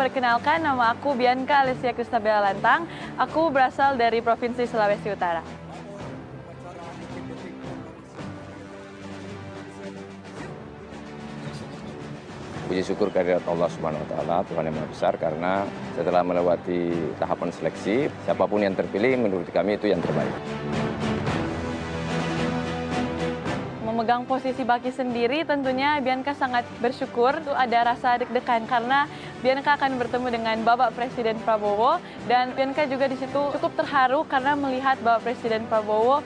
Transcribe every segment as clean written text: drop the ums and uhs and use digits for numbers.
Perkenalkan, nama aku Bianca Alessia Kristabella Lantang. Aku berasal dari Provinsi Sulawesi Utara. Puji syukur kehadirat Allah Subhanahu wa Ta'ala, Tuhan yang Maha Besar, karena setelah melewati tahapan seleksi, siapapun yang terpilih menurut kami itu yang terbaik. Memegang posisi Baki sendiri, tentunya Bianca sangat bersyukur. Ada rasa deg-degan karena Bianca akan bertemu dengan Bapak Presiden Prabowo, dan Bianca juga di situ cukup terharu karena melihat Bapak Presiden Prabowo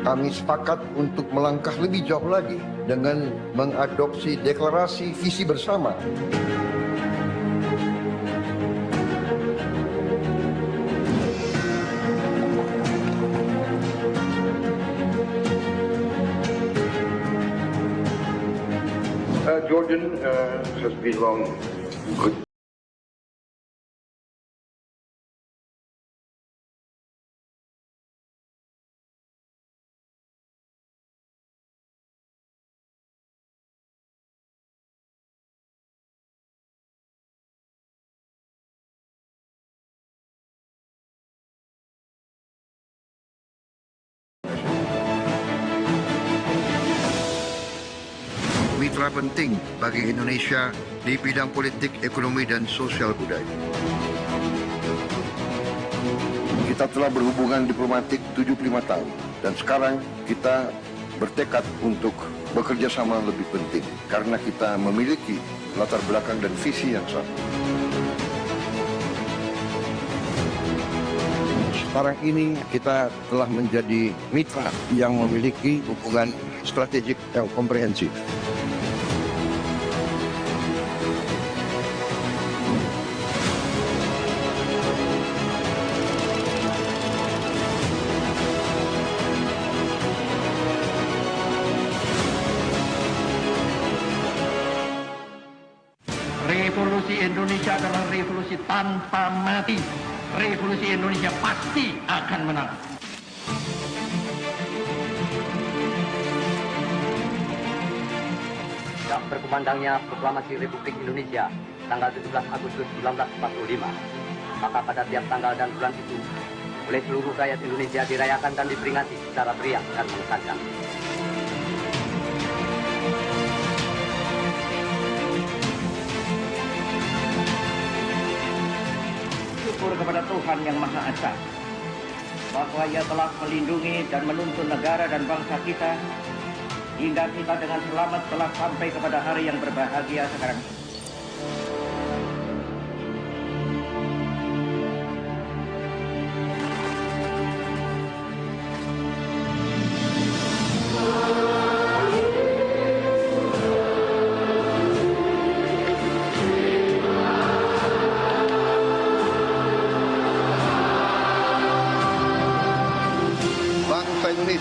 kami sepakat untuk melangkah lebih jauh lagi dengan mengadopsi deklarasi visi bersama. Jordan has been long good. Mitra penting bagi Indonesia di bidang politik, ekonomi, dan sosial budaya. Kita telah berhubungan diplomatik 75 tahun, dan sekarang kita bertekad untuk bekerja sama lebih penting, karena kita memiliki latar belakang dan visi yang sama. Sekarang ini kita telah menjadi mitra yang memiliki hubungan strategik yang komprehensif. Revolusi Indonesia adalah revolusi tanpa mati. Revolusi Indonesia pasti akan menang. Sejak berkumandangnya Proklamasi Republik Indonesia tanggal 17 Agustus 1945, maka pada tiap tanggal dan bulan itu oleh seluruh rakyat Indonesia dirayakan dan diperingati secara meriah dan mengesankan. Syukur kepada Tuhan Yang Maha Esa bahwa Ia telah melindungi dan menuntun negara dan bangsa kita hingga kita dengan selamat telah sampai kepada hari yang berbahagia sekarang.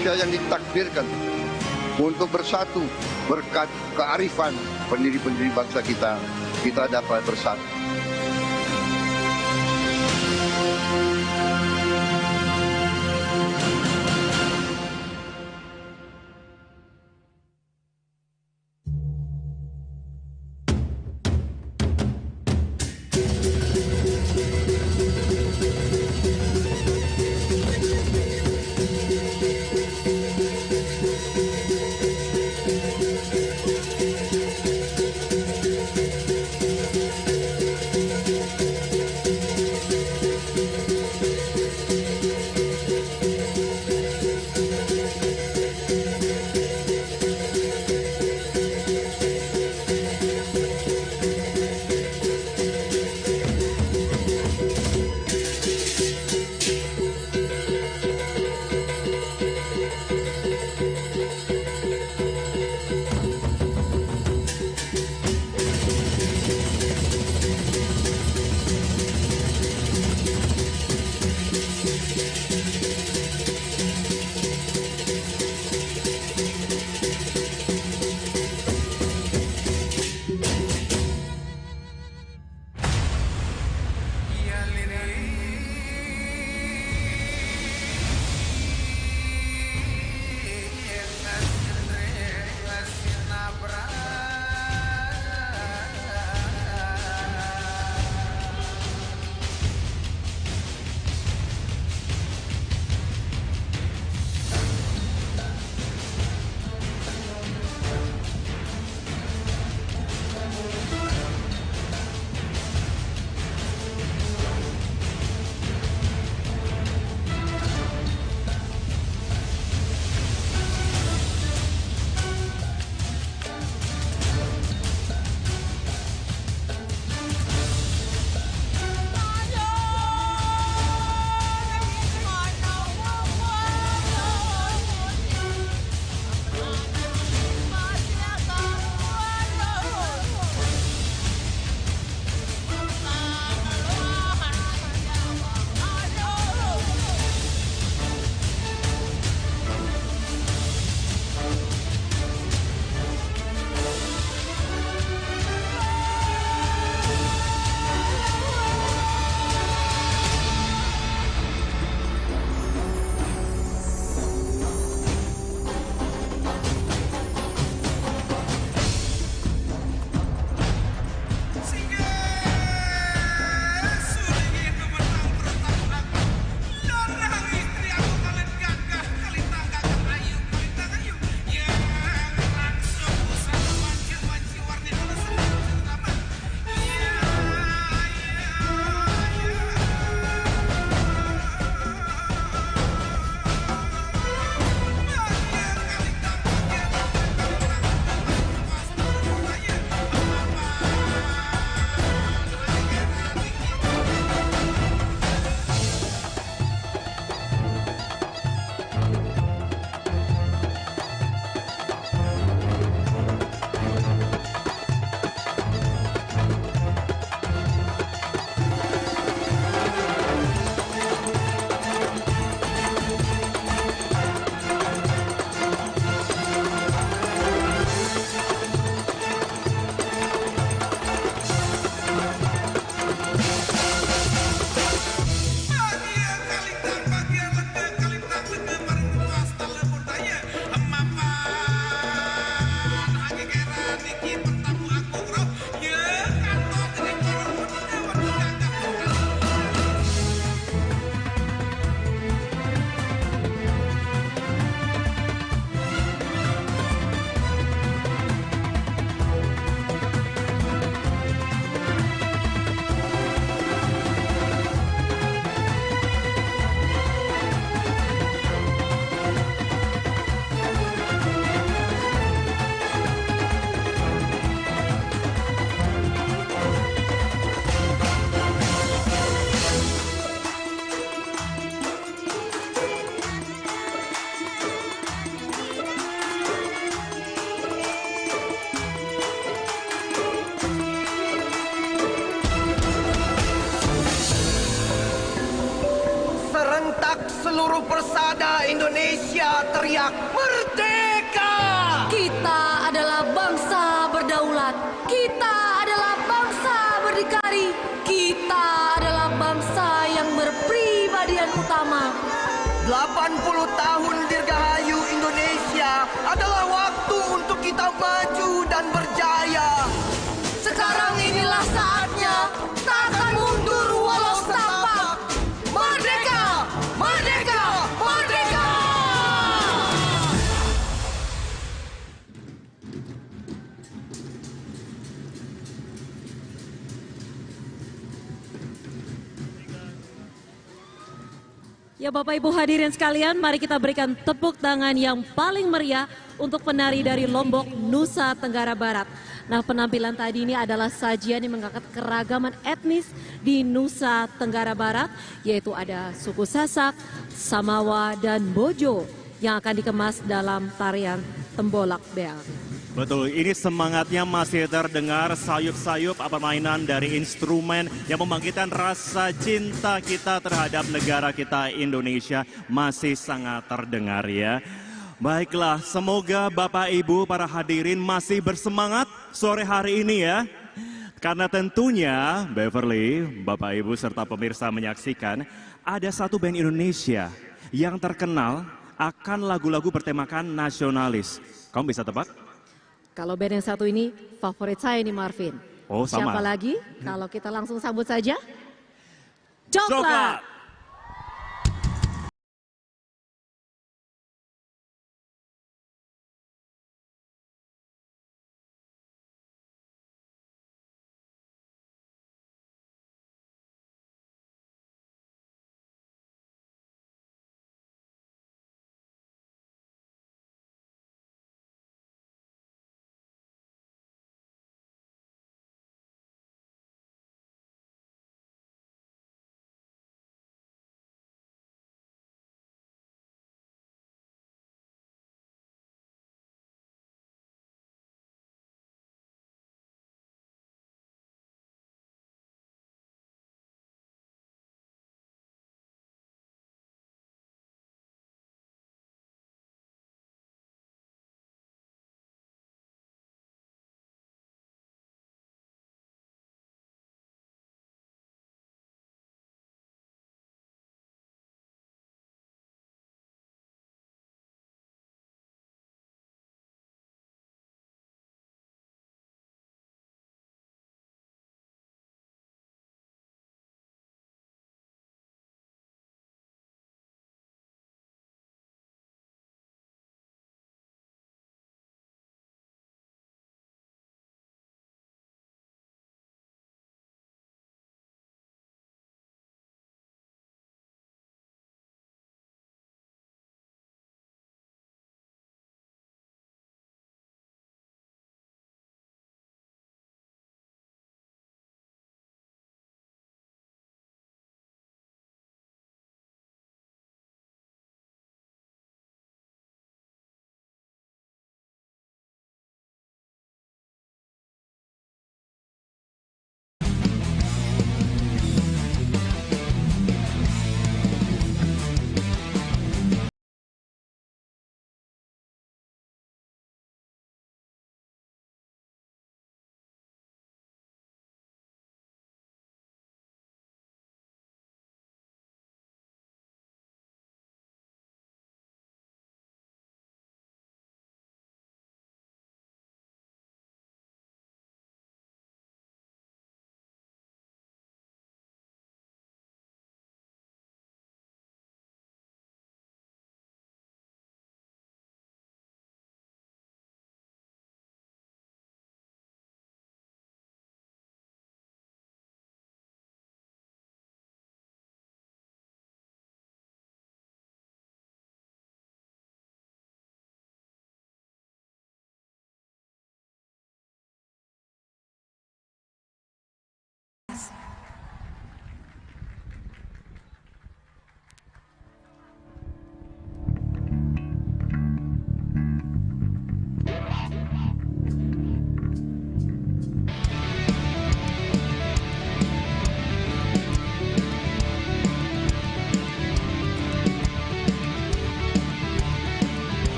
Indonesia yang ditakdirkan untuk bersatu berkat kearifan pendiri-pendiri bangsa kita dapat bersatu. Pemuda Indonesia teriak merdeka! Kita adalah bangsa berdaulat. Kita adalah bangsa berdikari. Kita adalah bangsa yang berpribadian utama. 80 tahun dirgahayu Indonesia adalah waktu untuk kita maju dan berjaya. Sekarang inilah saatnya, tak akan mundur walau setapak. Merdeka! Merdeka! Merdeka! Ya Bapak Ibu hadirin sekalian, mari kita berikan tepuk tangan yang paling meriah untuk penari dari Lombok, Nusa Tenggara Barat. Nah, penampilan tadi ini adalah sajian yang mengangkat keragaman etnis di Nusa Tenggara Barat, yaitu ada suku Sasak, Samawa, dan Bojo yang akan dikemas dalam tarian Tembolak Beal. Betul, ini semangatnya masih terdengar, sayup-sayup permainan dari instrumen yang membangkitkan rasa cinta kita terhadap negara kita Indonesia masih sangat terdengar ya. Baiklah, semoga Bapak Ibu para hadirin masih bersemangat sore hari ini ya. Karena tentunya Beverly, Bapak Ibu serta pemirsa menyaksikan ada satu band Indonesia yang terkenal akan lagu-lagu bertemakan nasionalis. Kamu bisa tebak? Kalau band yang satu ini favorit saya nih Marvin. Oh, sama. Siapa lagi? Kalau kita langsung sambut saja. Coklat.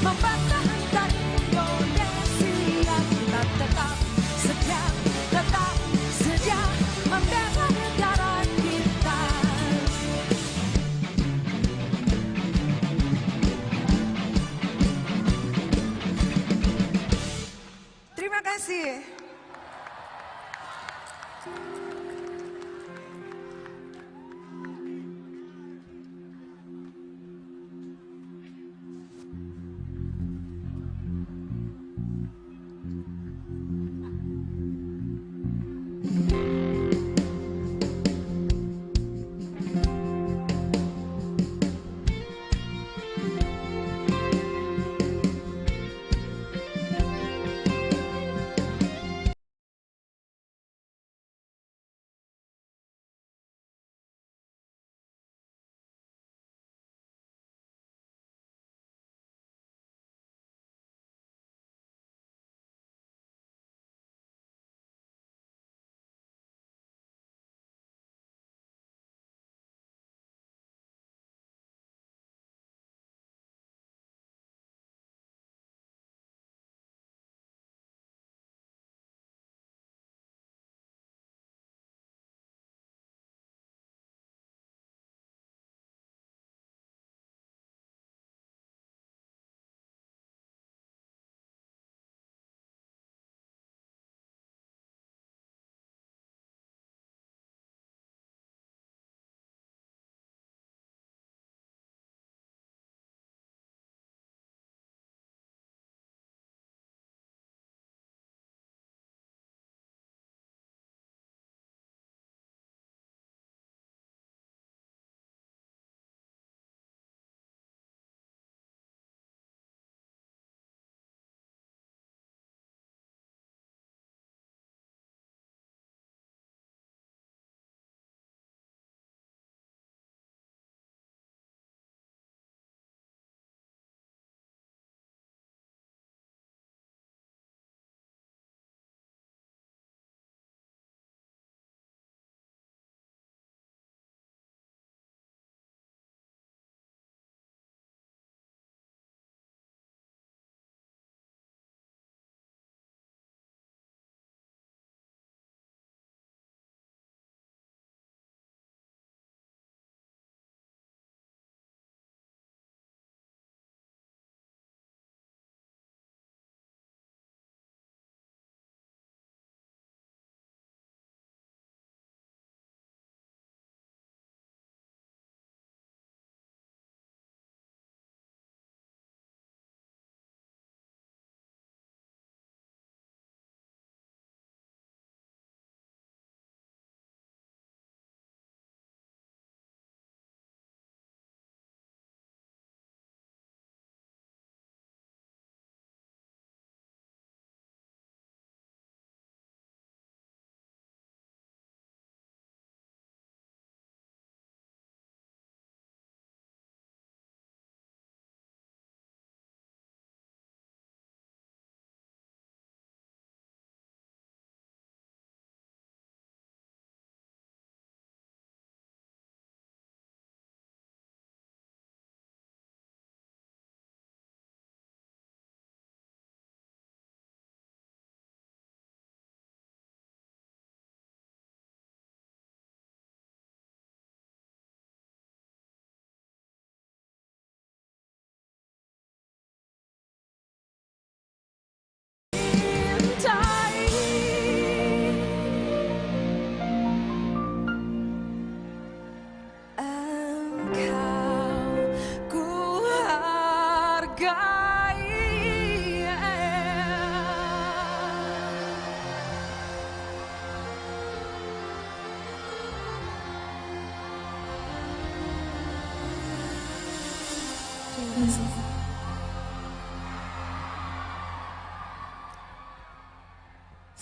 mempertahankan Indonesia. Kita tetap setia membela negara kita. Terima kasih.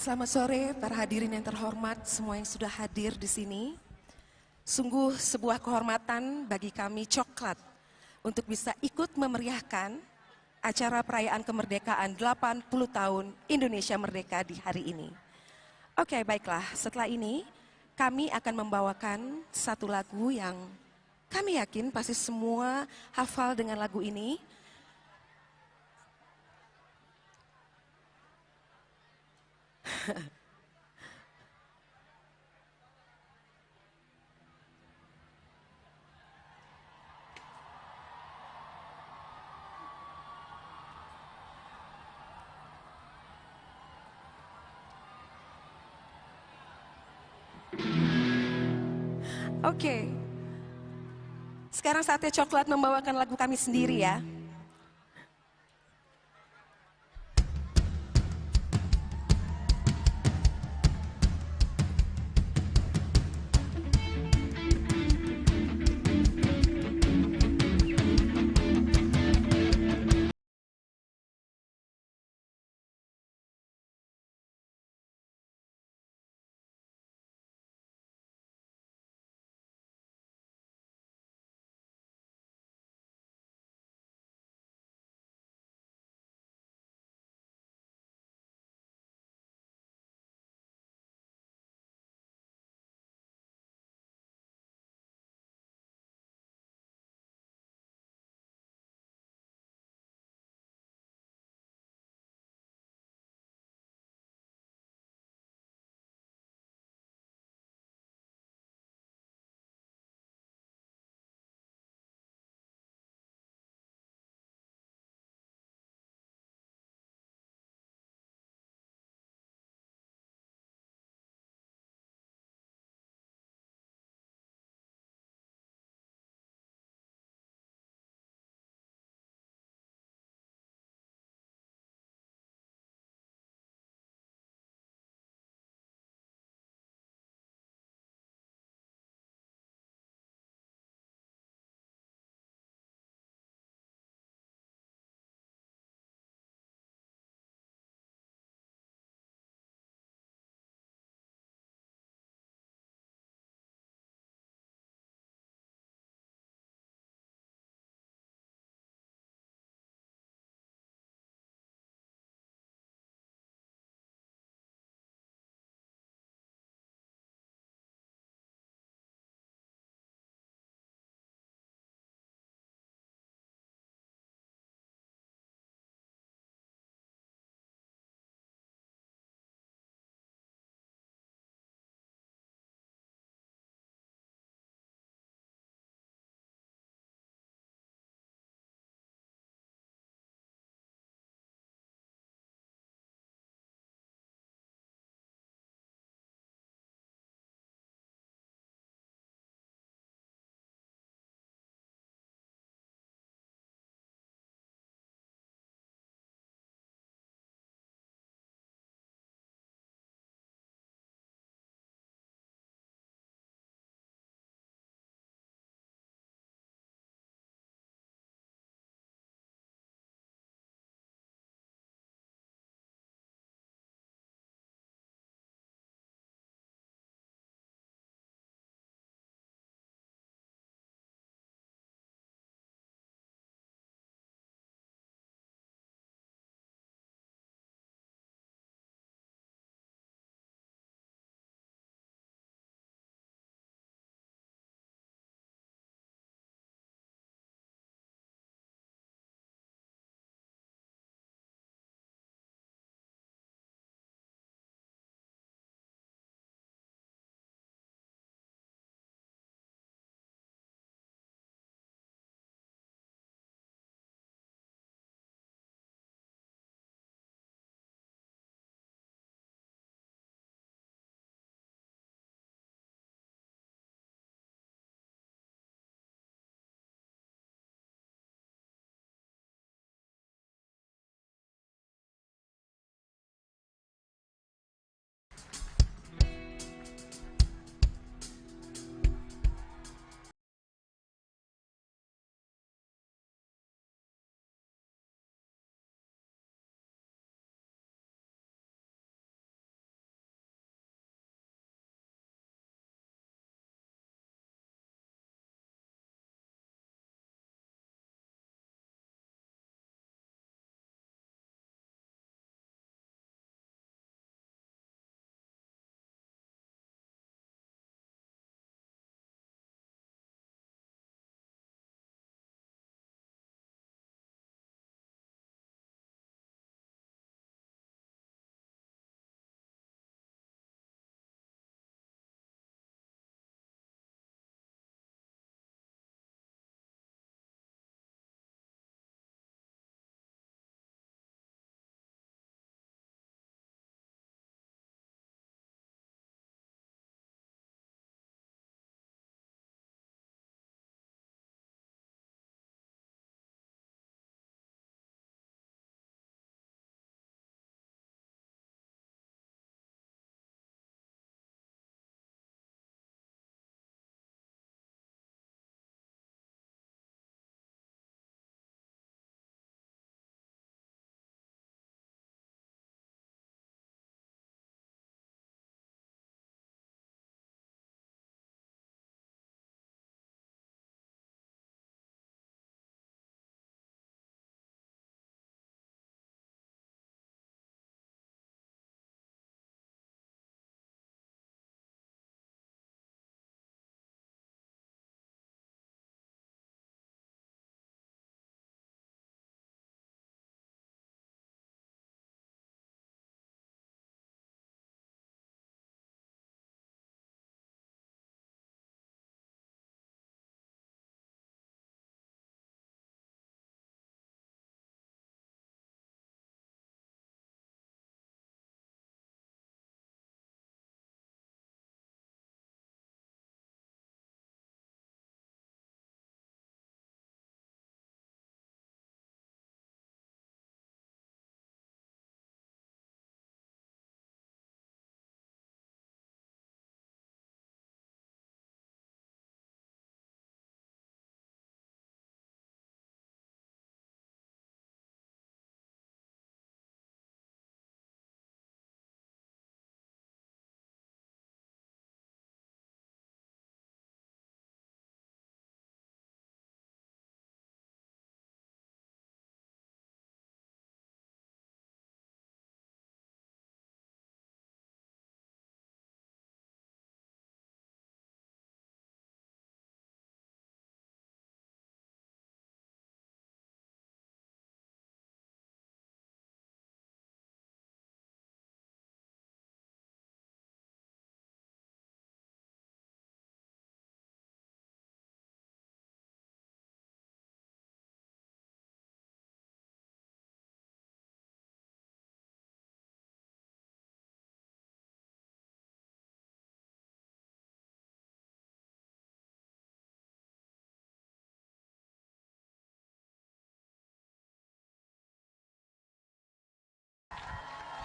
Selamat sore para hadirin yang terhormat, semua yang sudah hadir di sini. Sungguh sebuah kehormatan bagi kami Coklat untuk bisa ikut memeriahkan acara perayaan kemerdekaan 80 tahun Indonesia Merdeka di hari ini. Oke, baiklah, setelah ini kami akan membawakan satu lagu yang kami yakin pasti semua hafal dengan lagu ini. Oke. Sekarang saatnya coklat membawakan lagu kami sendiri ya.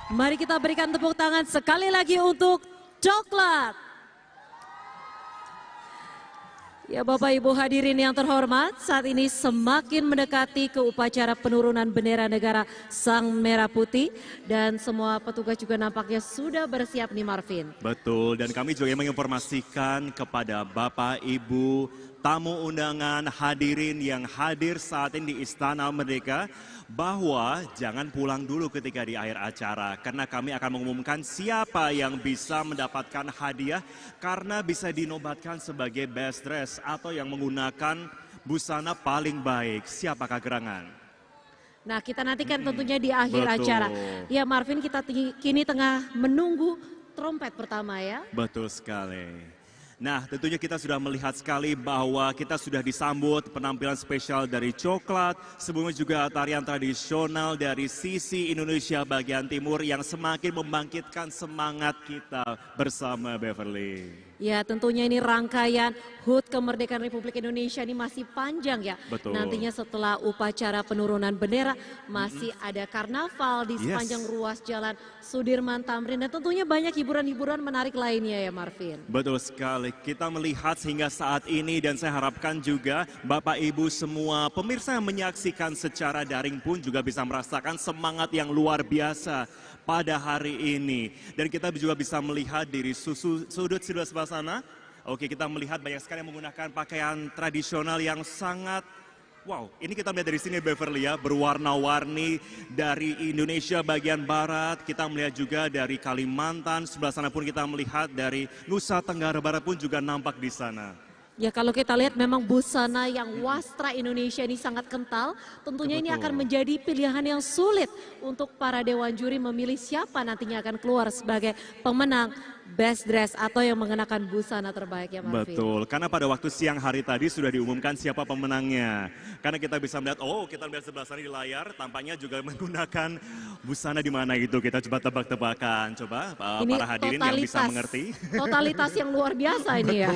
Mari kita berikan tepuk tangan sekali lagi untuk Coklat. Ya Bapak Ibu hadirin yang terhormat, saat ini semakin mendekati ke upacara penurunan bendera negara Sang Merah Putih dan semua petugas juga nampaknya sudah bersiap nih Marvin. Betul, dan kami juga menginformasikan kepada Bapak Ibu tamu undangan hadirin yang hadir saat ini di Istana Merdeka bahwa jangan pulang dulu ketika di akhir acara karena kami akan mengumumkan siapa yang bisa mendapatkan hadiah karena bisa dinobatkan sebagai best dress atau yang menggunakan busana paling baik. Siapakah gerangan? Nah kita nantikan tentunya di akhir Betul. acara. Ya Marvin, kita kini tengah menunggu trompet pertama ya. Betul sekali. Nah tentunya kita sudah melihat sekali bahwa kita sudah disambut penampilan spesial dari Coklat. Sebelumnya juga tarian tradisional dari sisi Indonesia bagian timur yang semakin membangkitkan semangat kita bersama Beverly. Ya tentunya ini rangkaian HUT Kemerdekaan Republik Indonesia ini masih panjang ya. Betul. Nantinya setelah upacara penurunan bendera masih ada karnaval di sepanjang ruas jalan Sudirman Tamrin. Dan tentunya banyak hiburan-hiburan menarik lainnya ya Marvin. Betul sekali, kita melihat hingga saat ini dan saya harapkan juga Bapak Ibu semua pemirsa yang menyaksikan secara daring pun juga bisa merasakan semangat yang luar biasa pada hari ini. Dan kita juga bisa melihat dari sudut sebelah sana. Oke, kita melihat banyak sekali yang menggunakan pakaian tradisional yang sangat wow. Ini kita melihat dari sini Beverly ya, berwarna-warni dari Indonesia bagian barat. Kita melihat juga dari Kalimantan, sebelah sana pun kita melihat dari Nusa Tenggara Barat pun juga nampak di sana. Ya kalau kita lihat memang busana yang wastra Indonesia ini sangat kental. Tentunya ini akan menjadi pilihan yang sulit untuk para dewan juri memilih siapa nantinya akan keluar sebagai pemenang best dress atau yang mengenakan busana terbaik ya Marvin. Betul, karena pada waktu siang hari tadi sudah diumumkan siapa pemenangnya. Karena kita bisa melihat, kita melihat sebelah sana di layar, tampaknya juga menggunakan busana di mana gitu. Kita coba tebak-tebakan, coba Ini para hadirin yang bisa mengerti. Totalitas yang luar biasa ini ya.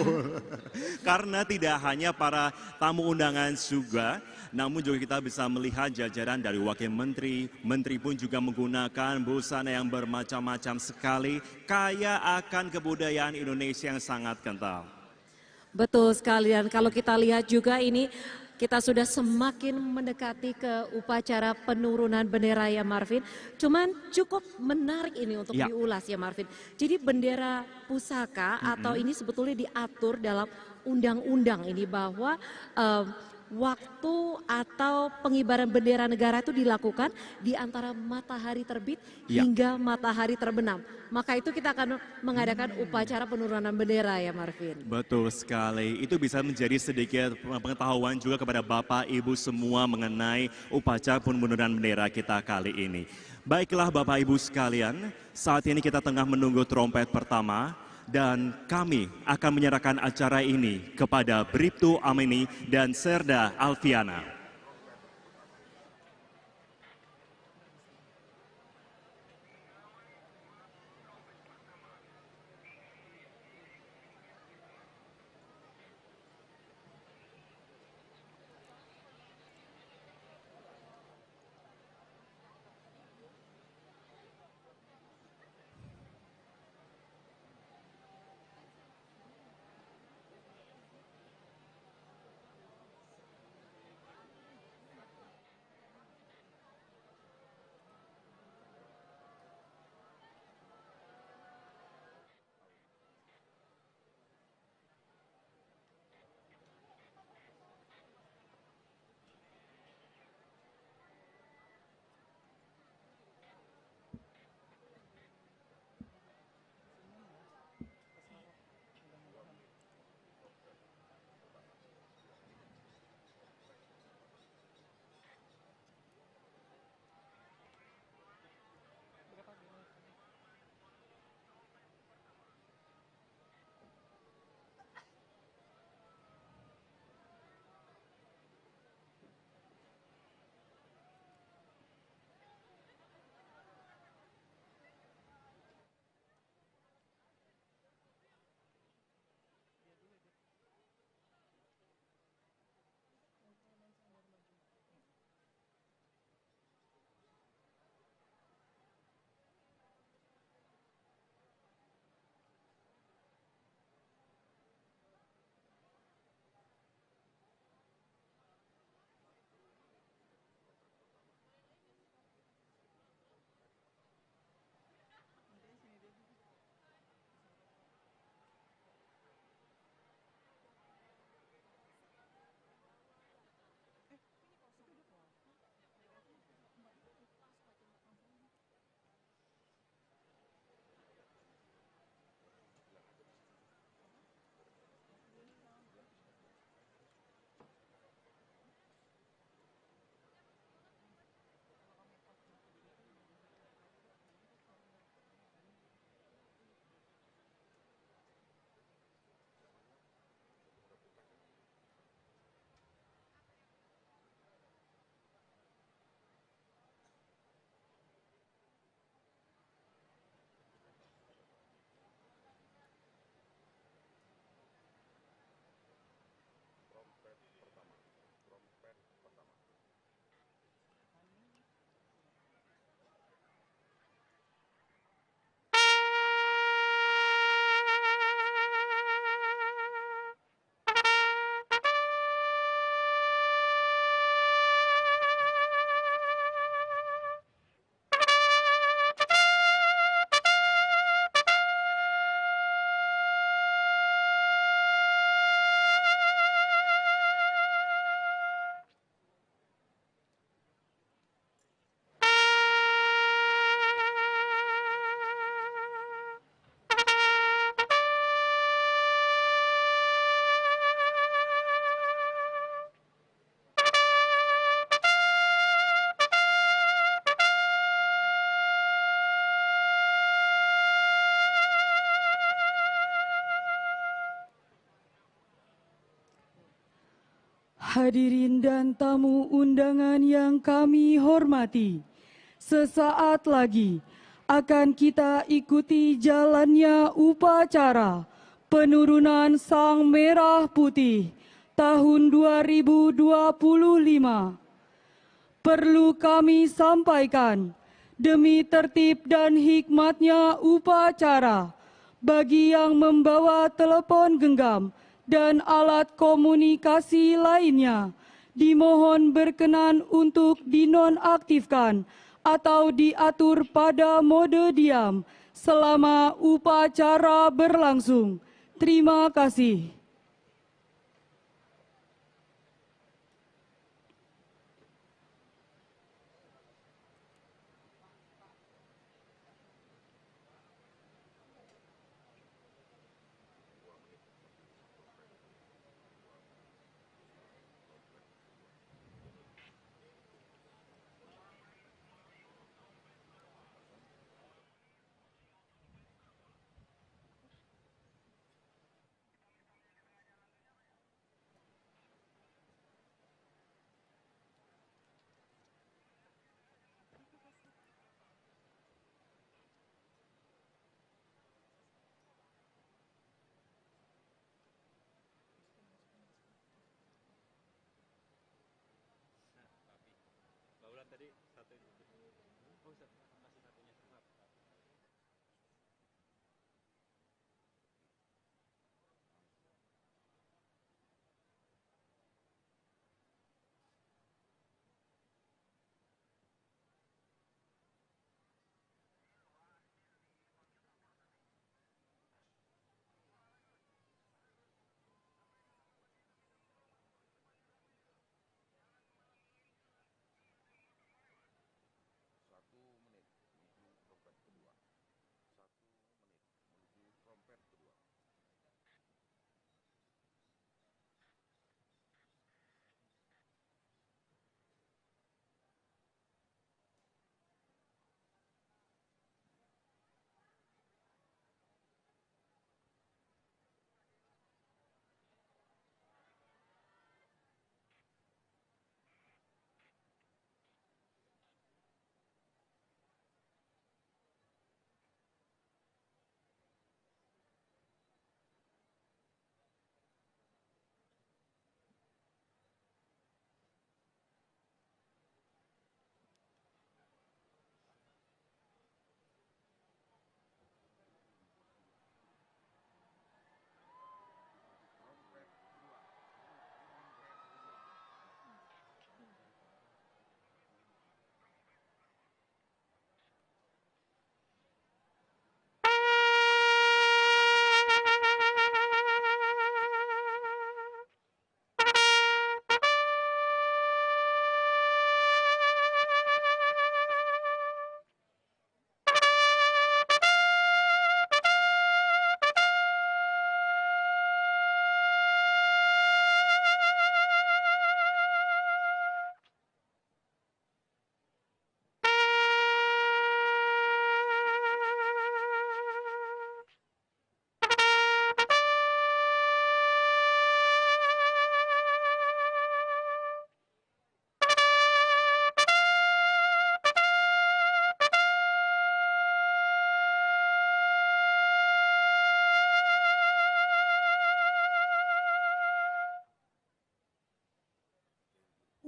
Karena tidak hanya para tamu undangan juga, namun juga kita bisa melihat jajaran dari wakil menteri, menteri pun juga menggunakan busana yang bermacam-macam sekali, kaya akan kebudayaan Indonesia yang sangat kental. Betul sekali, dan kalau kita lihat juga ini kita sudah semakin mendekati ke upacara penurunan bendera ya Marvin. Cuman cukup menarik ini untuk diulas ya Marvin. Jadi bendera pusaka atau ini sebetulnya diatur dalam undang-undang ini bahwa waktu atau pengibaran bendera negara itu dilakukan di antara matahari terbit hingga matahari terbenam. Maka itu kita akan mengadakan upacara penurunan bendera ya Marvin. Betul sekali, itu bisa menjadi sedikit pengetahuan juga kepada Bapak Ibu semua mengenai upacara penurunan bendera kita kali ini. Baiklah Bapak Ibu sekalian, saat ini kita tengah menunggu trompet pertama. Dan kami akan menyerahkan acara ini kepada Bribtu Amini dan Serda Alfiana. Hadirin dan tamu undangan yang kami hormati, sesaat lagi akan kita ikuti jalannya upacara penurunan Sang Merah Putih tahun 2025. Perlu kami sampaikan, demi tertib dan hikmatnya upacara, bagi yang membawa telepon genggam dan alat komunikasi lainnya, dimohon berkenan untuk dinonaktifkan atau diatur pada mode diam selama upacara berlangsung. Terima kasih.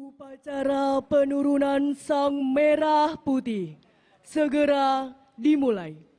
Upacara penurunan Sang Merah Putih segera dimulai.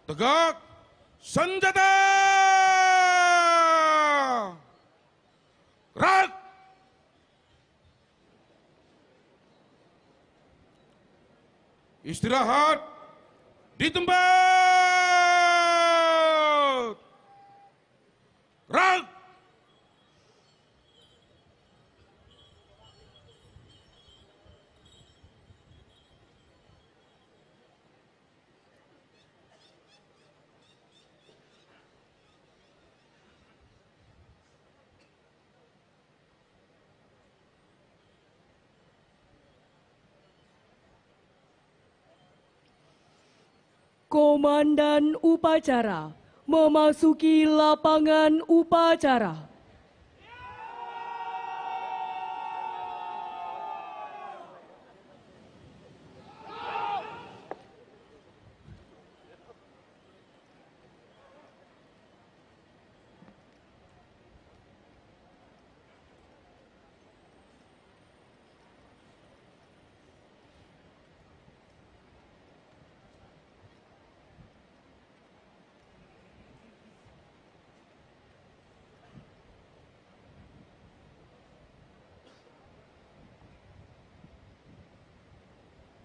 Tegak, senjata! Gerak! Istirahat di tempat! Gerak! Komandan upacara memasuki lapangan upacara.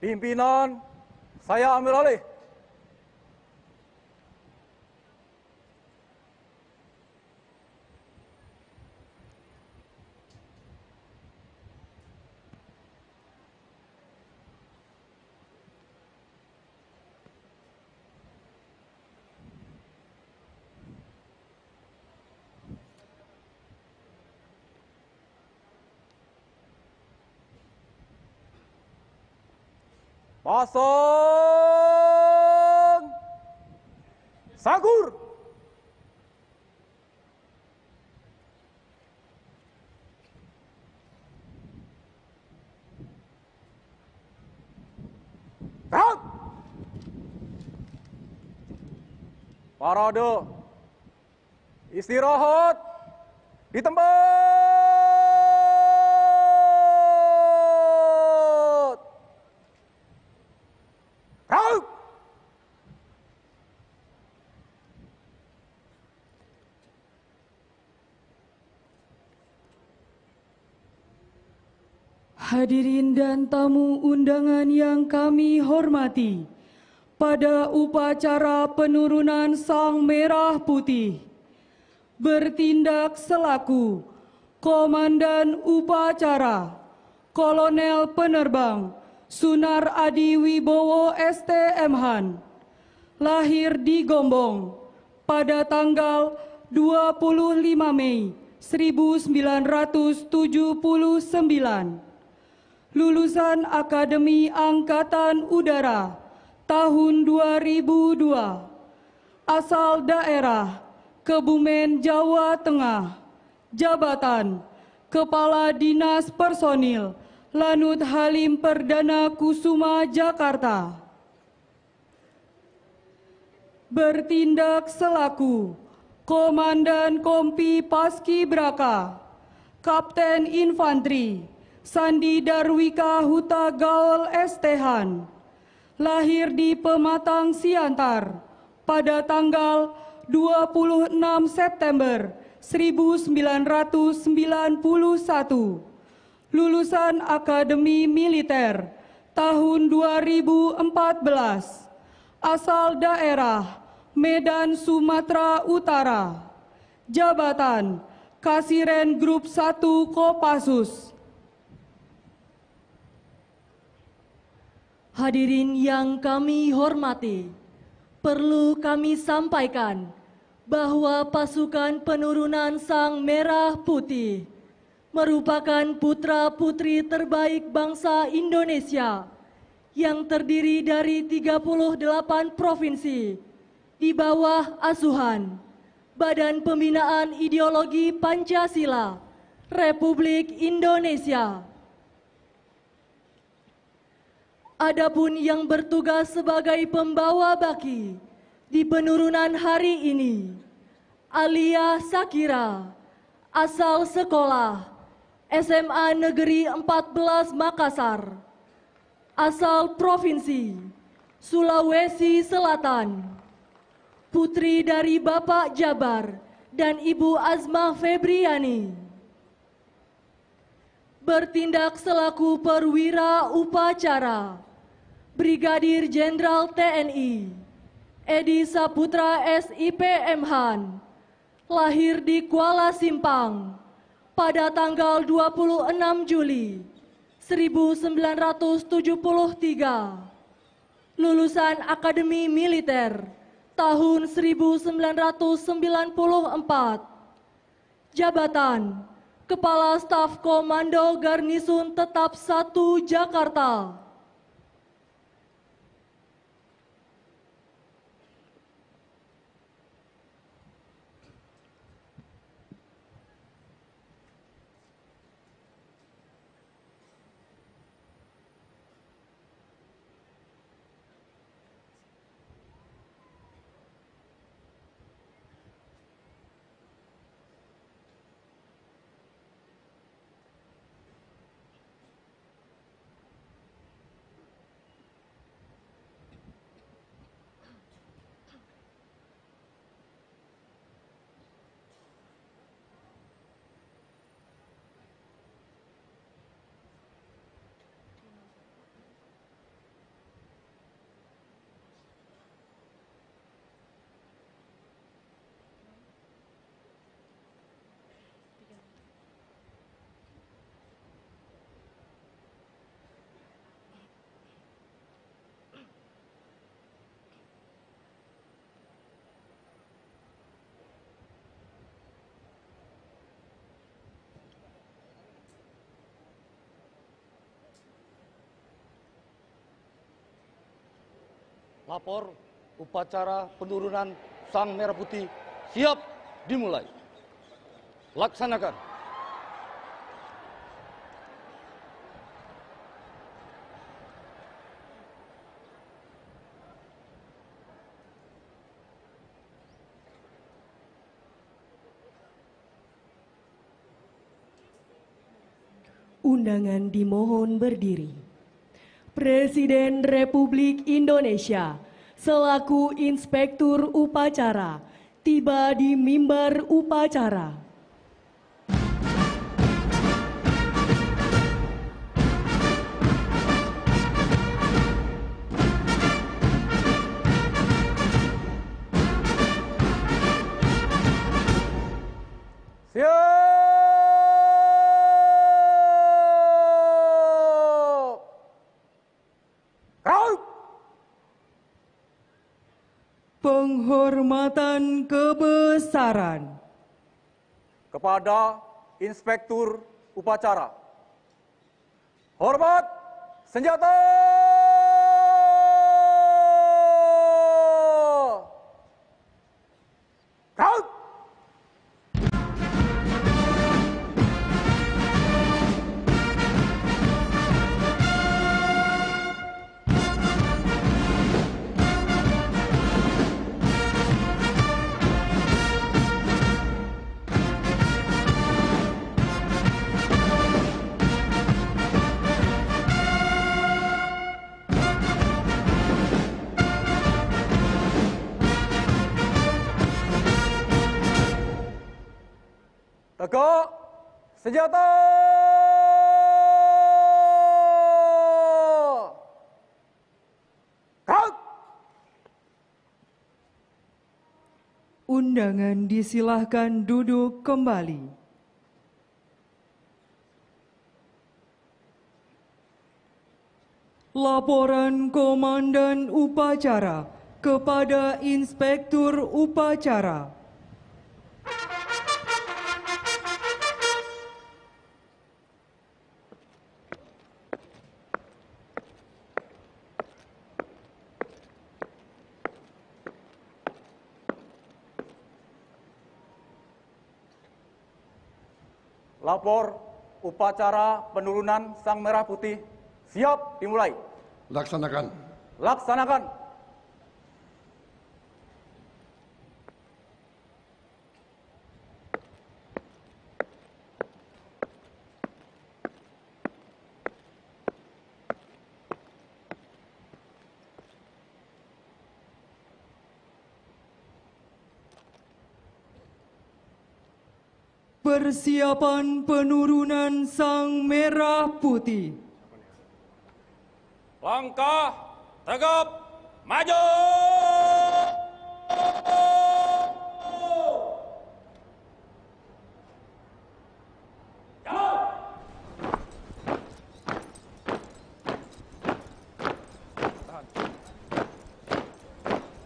Pimpinan, saya ambil alih. Pasang Sagur. Gerak. Parade. Istirahat di tempat. Hadirin dan tamu undangan yang kami hormati, pada upacara penurunan Sang Merah Putih, bertindak selaku Komandan Upacara, Kolonel Penerbang Sunar Adi Wibowo STM-Han, lahir di Gombong pada tanggal 25 Mei 1979. Lulusan Akademi Angkatan Udara tahun 2002, asal daerah Kebumen, Jawa Tengah, jabatan Kepala Dinas Personil Lanut Halim Perdana Kusuma, Jakarta. Bertindak selaku Komandan Kompi Paskibraka, Kapten Infanteri Sandi Darwika Huta Gaul STH-Han, lahir di Pematang Siantar pada tanggal 26 September 1991, lulusan Akademi Militer tahun 2014, asal daerah Medan, Sumatera Utara, jabatan Kasiren Grup 1 Kopassus. Hadirin yang kami hormati, perlu kami sampaikan bahwa pasukan penurunan Sang Merah Putih merupakan putra-putri terbaik bangsa Indonesia yang terdiri dari 38 provinsi di bawah asuhan Badan Pembinaan Ideologi Pancasila Republik Indonesia. Adapun yang bertugas sebagai pembawa baki di penurunan hari ini, Alia Sakira, asal sekolah SMA Negeri 14 Makassar, asal Provinsi Sulawesi Selatan. putri dari Bapak Jabar dan Ibu Azma Febriani. Bertindak selaku perwira upacara, Brigadir Jenderal TNI Edi Saputra SIP M.Han, lahir di Kuala Simpang pada tanggal 26 Juli 1973, lulusan Akademi Militer tahun 1994, jabatan Kepala Staf Komando Garnisun Tetap 1 Jakarta. Lapor upacara penurunan Sang Merah Putih siap dimulai. Laksanakan. Undangan dimohon berdiri. Presiden Republik Indonesia selaku Inspektur Upacara tiba di mimbar upacara. Penghormatan kebesaran kepada Inspektur Upacara. Hormat senjata! Kau! Tegak senjata! Kau! Undangan disilahkan duduk kembali. Laporan Komandan Upacara kepada Inspektur Upacara. Lapor upacara penurunan Sang Merah Putih siap dimulai. Laksanakan. Laksanakan. Persiapan penurunan Sang Merah Putih. Langkah tegap maju.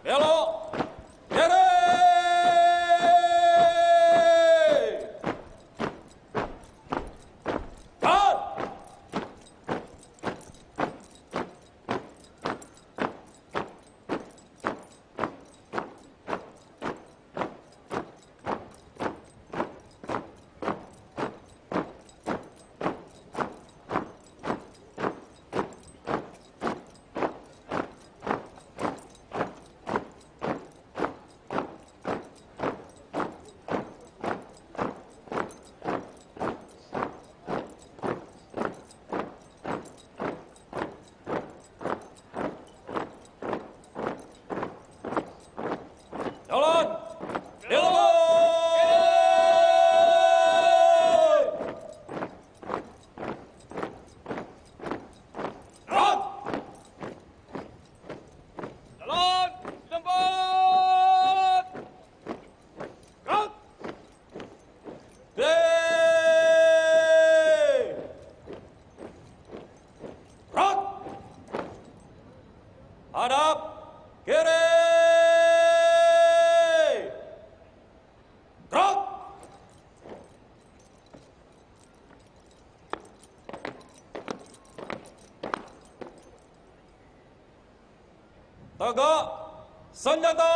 Belok kiri. Jalan. Belok. Jalan. Jalan. Tempat. Gerak. Gerak. Hadap kiri. Tegak senjata.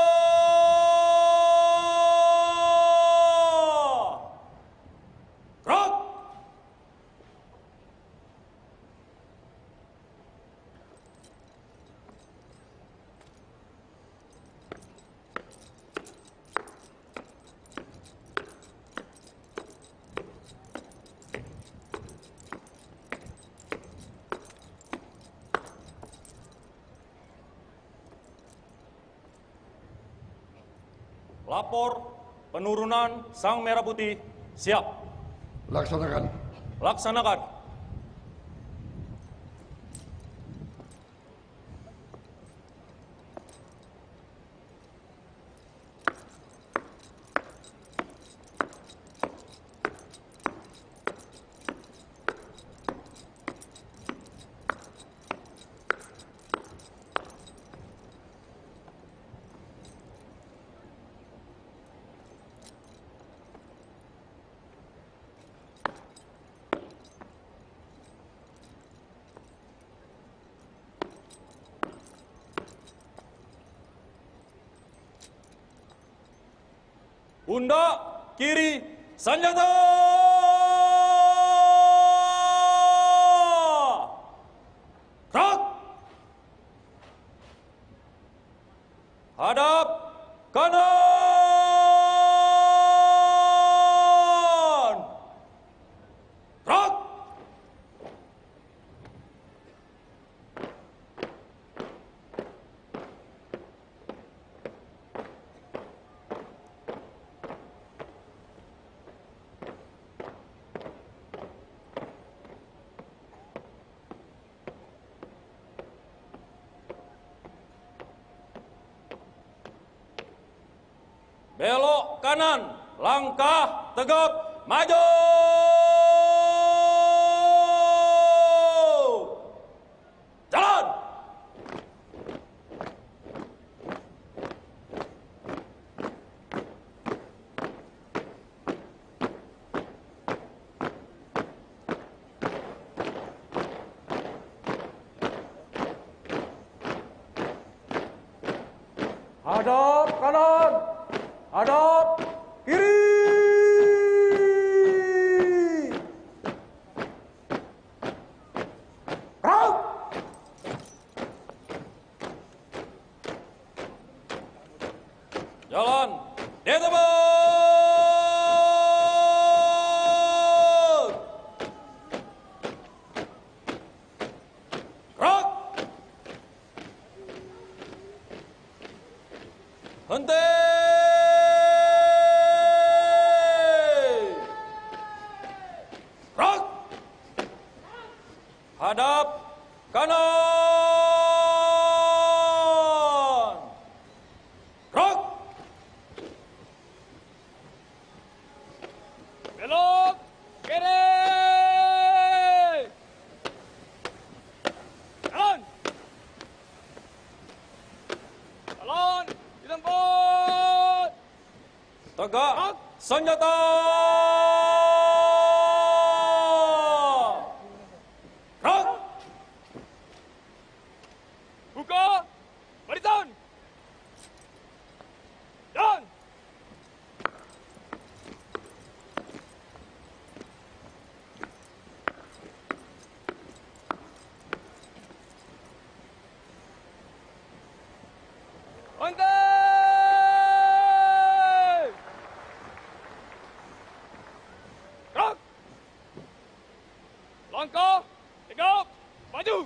Gerak. Lapor penurunan Sang Merah Putih siap. Laksanakan. Laksanakan. Pundak kiri senjata. Gerak. Hadap kanan. Gerak. Belok kanan, langkah tegap maju. Jalan. Hadap kanan. Hadap kiri. Gerak. Jalan. Di tempat. Gerak. Henti. kanan. Gerak. Belok kiri. Jalan. Jalan di tempat. Tegak senjata. Gerak. Buka barisan. Jalan. Berhenti! Gerak! Langkah, tegap, maju!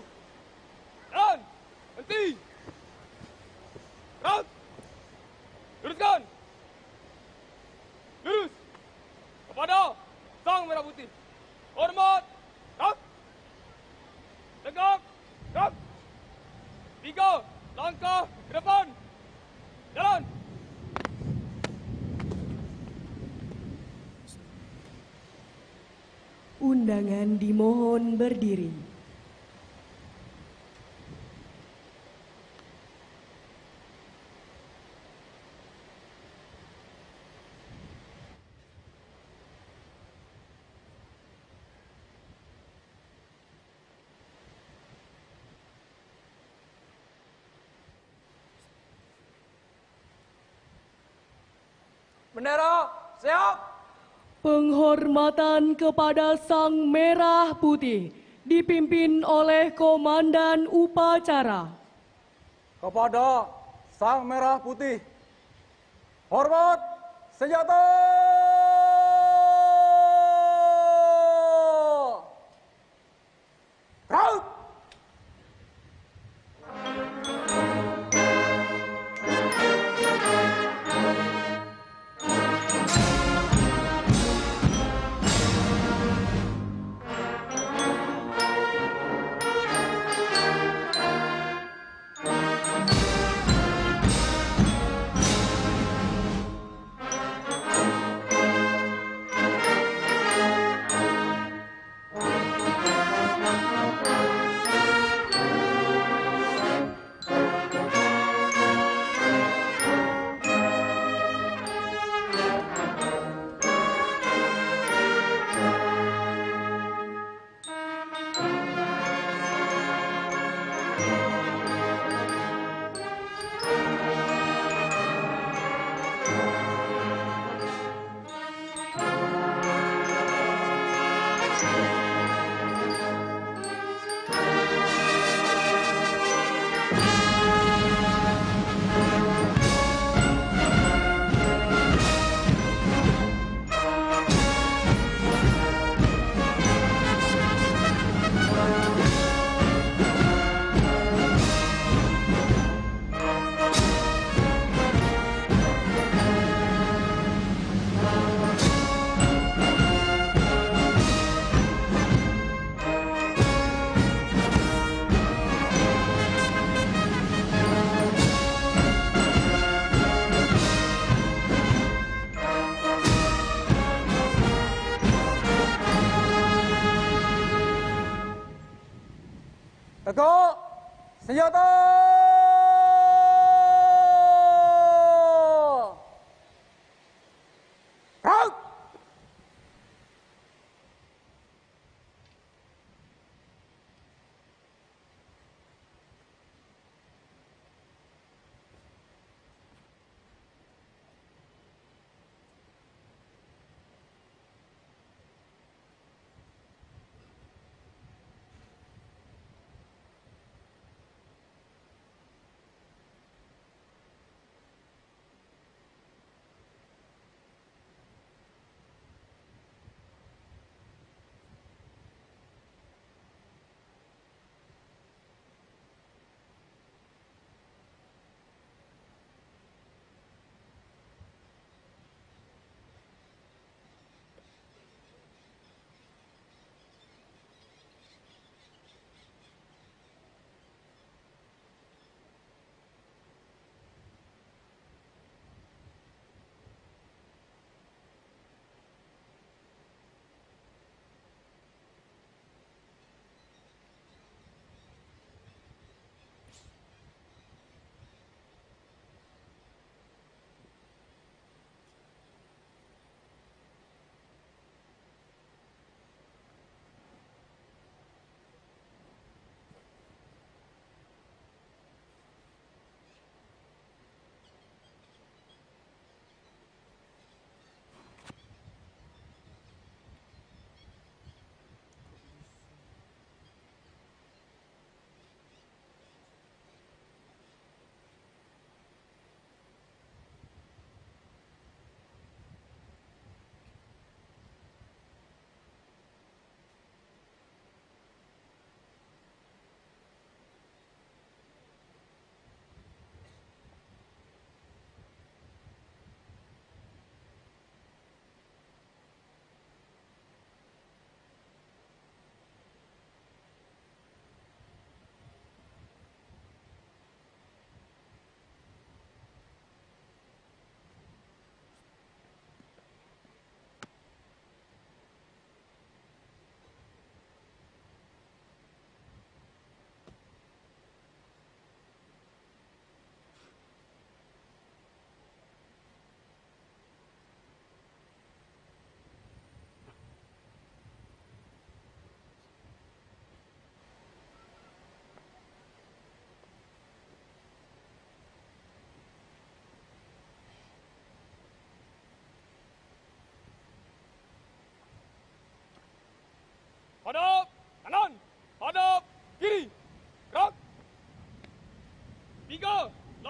Jalan! Henti! Gerak! Luruskan! Lurus! Kepada Sang Merah Putih! Hormat! Gerak! Tegap! Gerak! 3 langkah ke depan! Jalan! Undangan dimohon berdiri. Bendera siap. Penghormatan kepada Sang Merah Putih dipimpin oleh Komandan Upacara. Kepada Sang Merah Putih. Hormat senjata. Gerak. Tegak senjata. Gerak.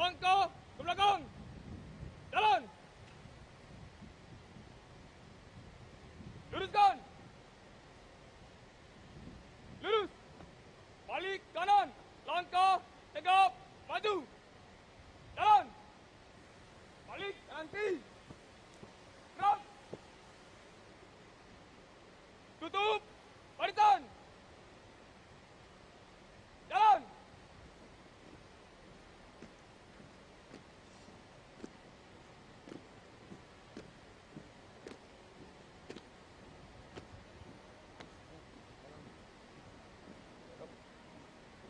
langkah ke belakang. Jalan. Luruskan. Lurus. Balik kanan. Langkah, tegap, maju. Jalan. Balik kanan kiri. Gerak. Tutup. Barisan. Jalan.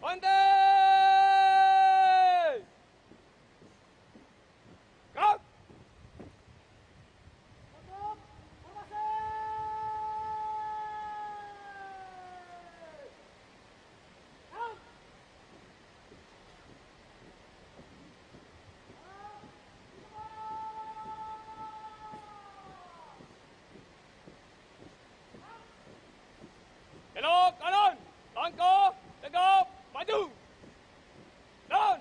Bandai! Gerak! Belok kanan, langkah, tegap, maju. Jalan.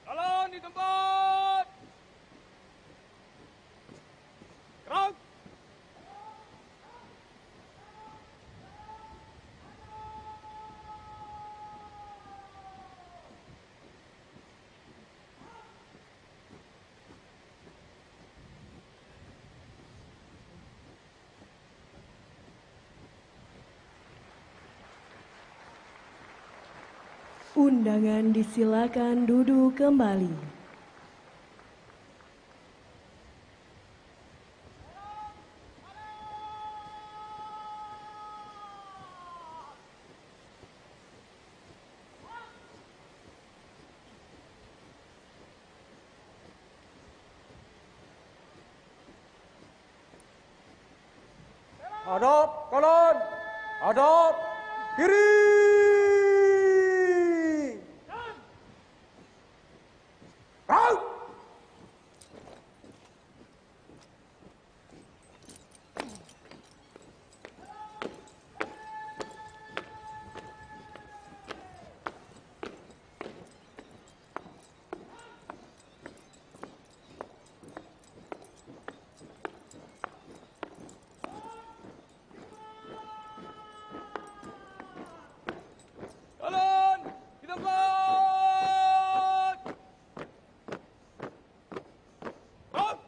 Jalan di tempat. Gerak. Undangan disilakan duduk kembali. Hadap kanan, hadap kiri. Gerak! Jalan di tempat. Gerak.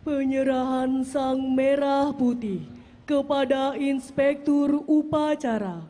Penyerahan sang merah putih kepada Inspektur Upacara.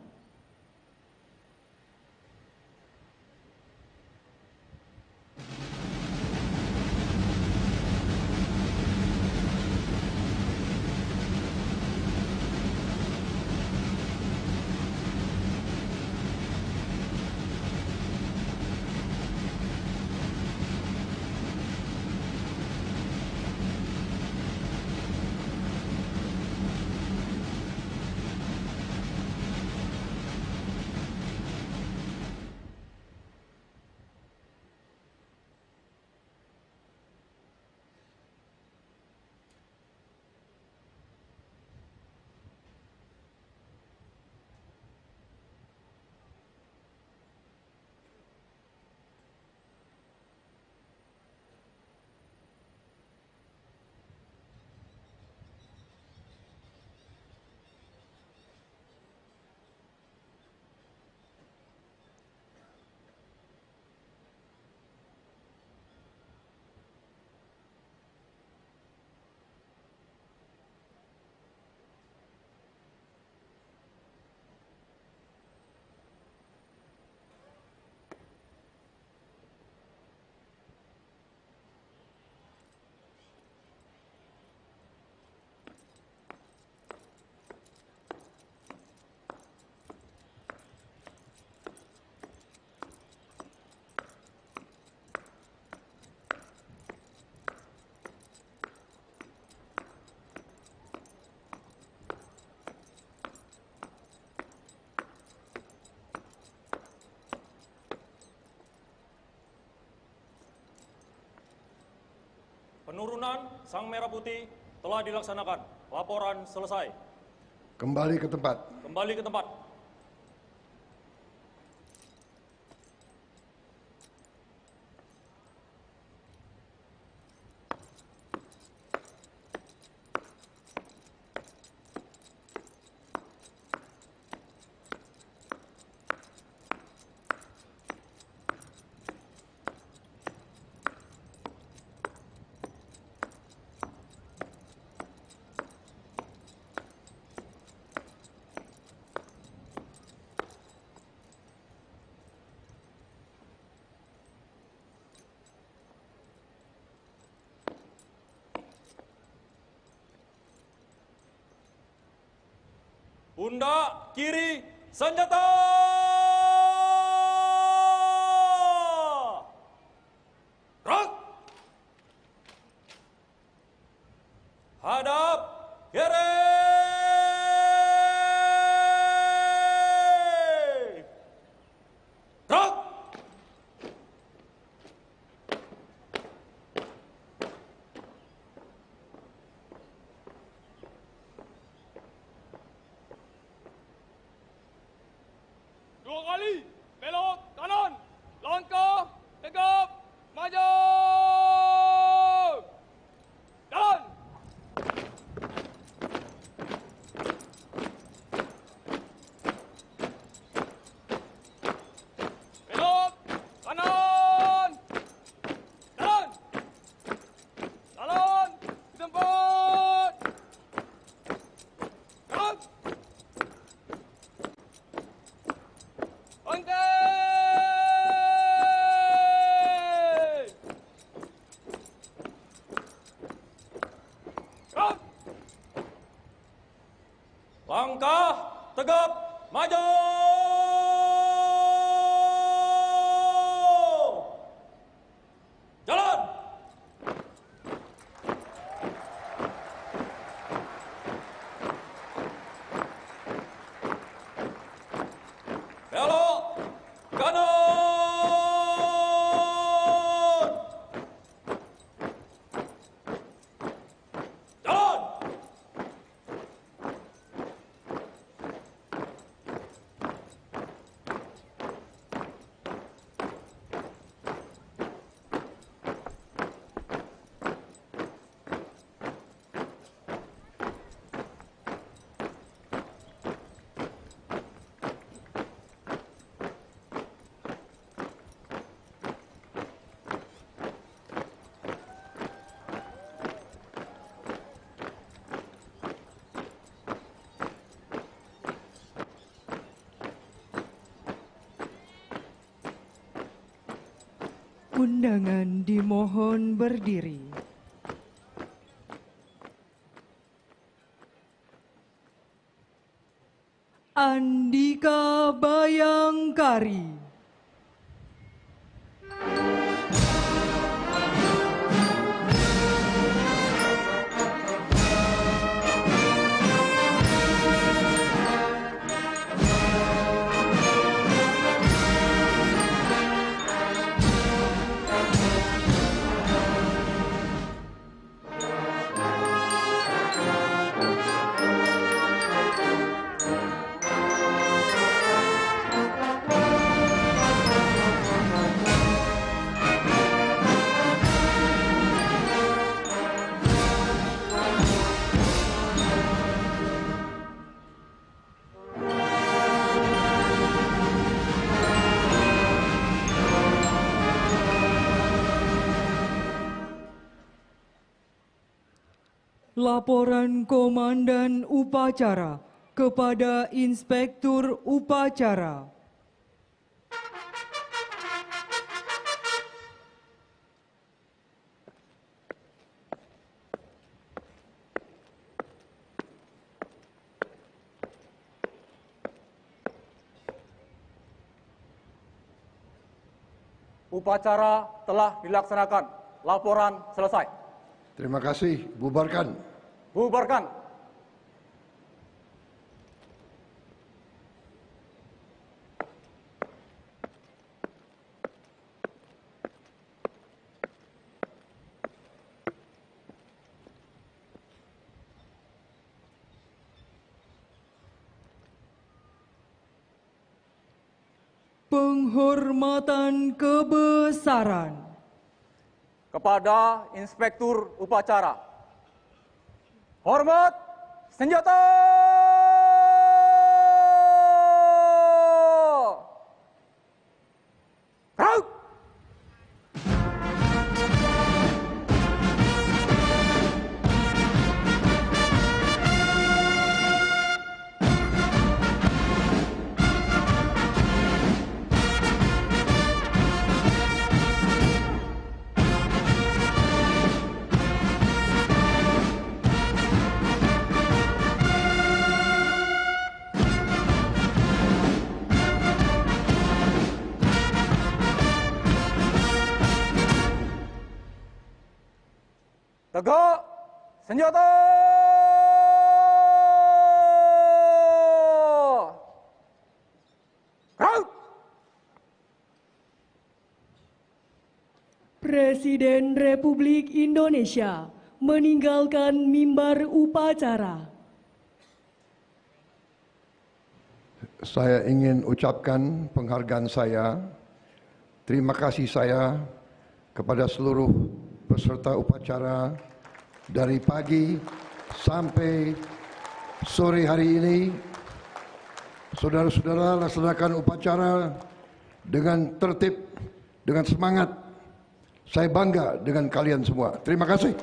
penurunan Sang Merah Putih telah dilaksanakan. Laporan selesai. Kembali ke tempat. Kembali ke tempat. Pundak kiri senjata. Gerak. Hadap kiri. Gerak. Dua kali, belok kanan, langkah, tegap, maju, jalan. Belok kanan, jalan, jalan di tempat, gerak. Langkah tegap maju. Jalan. Belok kanan. Jalan. Undangan dimohon berdiri. Andika Bayangkari. Laporan Komandan Upacara kepada Inspektur Upacara. Upacara telah dilaksanakan. Laporan selesai. Terima kasih. Bubarkan. Bubarkan. penghormatan kebesaran kepada Inspektur Upacara. Hormat senjata! Gerak! Tegak senjata! Gerak! Presiden Republik Indonesia meninggalkan mimbar upacara. Saya ingin ucapkan penghargaan saya, terima kasih saya kepada seluruh peserta upacara dari pagi sampai sore hari ini. Saudara-saudara laksanakan upacara dengan tertib, dengan semangat. Saya bangga dengan kalian semua. Terima kasih.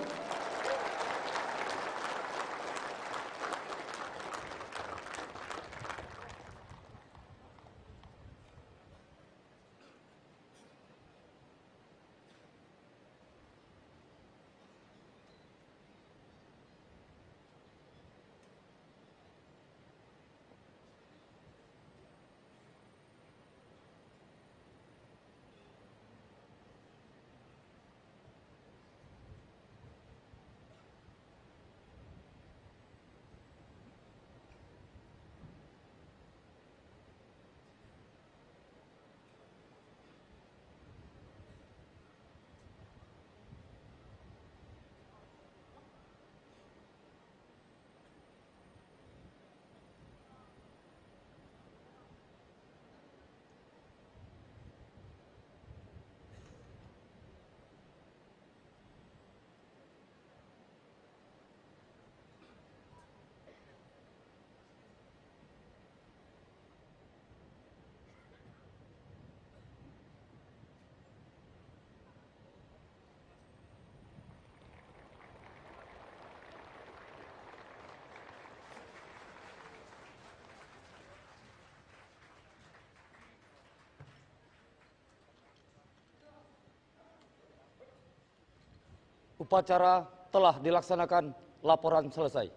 Upacara telah dilaksanakan, laporan selesai.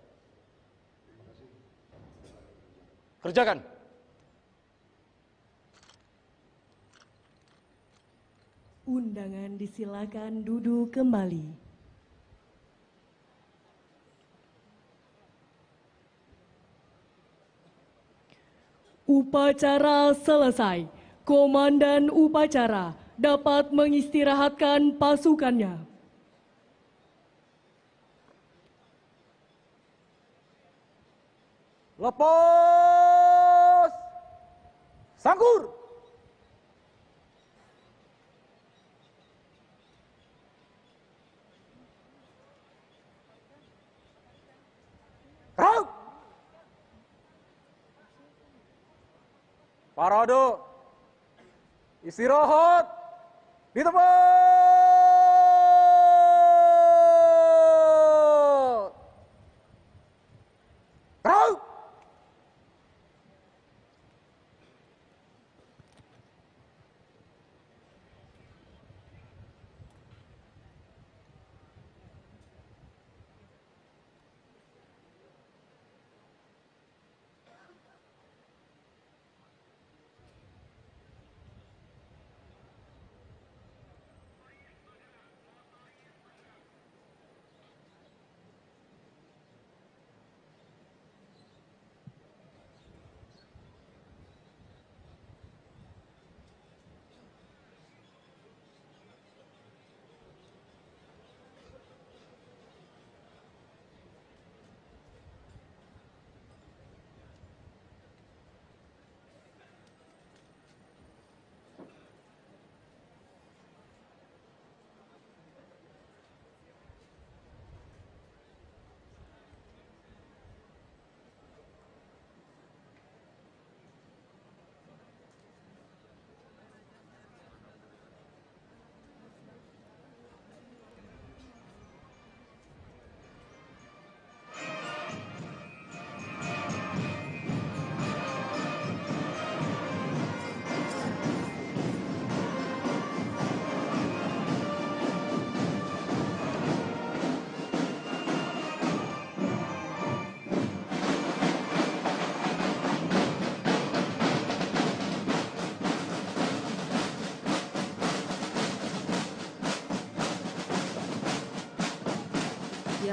Kerjakan. Undangan disilakan duduk kembali. Upacara selesai. Komandan upacara dapat mengistirahatkan pasukannya. Lepas! Sangkur! Gerak! Parade! Istirahat! Di tempat! Gerak!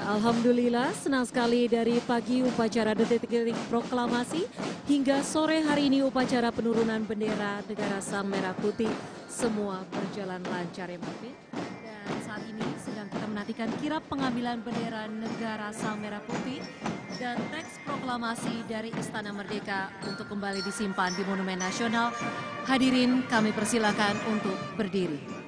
Ya, alhamdulillah senang sekali dari pagi upacara detik-detik proklamasi hingga sore hari ini upacara penurunan bendera negara Sang Merah Putih semua berjalan lancar ya Marvin. Dan saat ini sedang kita menantikan kirap pengambilan bendera negara Sang Merah Putih dan teks proklamasi dari Istana Merdeka untuk kembali disimpan di Monumen Nasional. Hadirin kami persilakan untuk berdiri.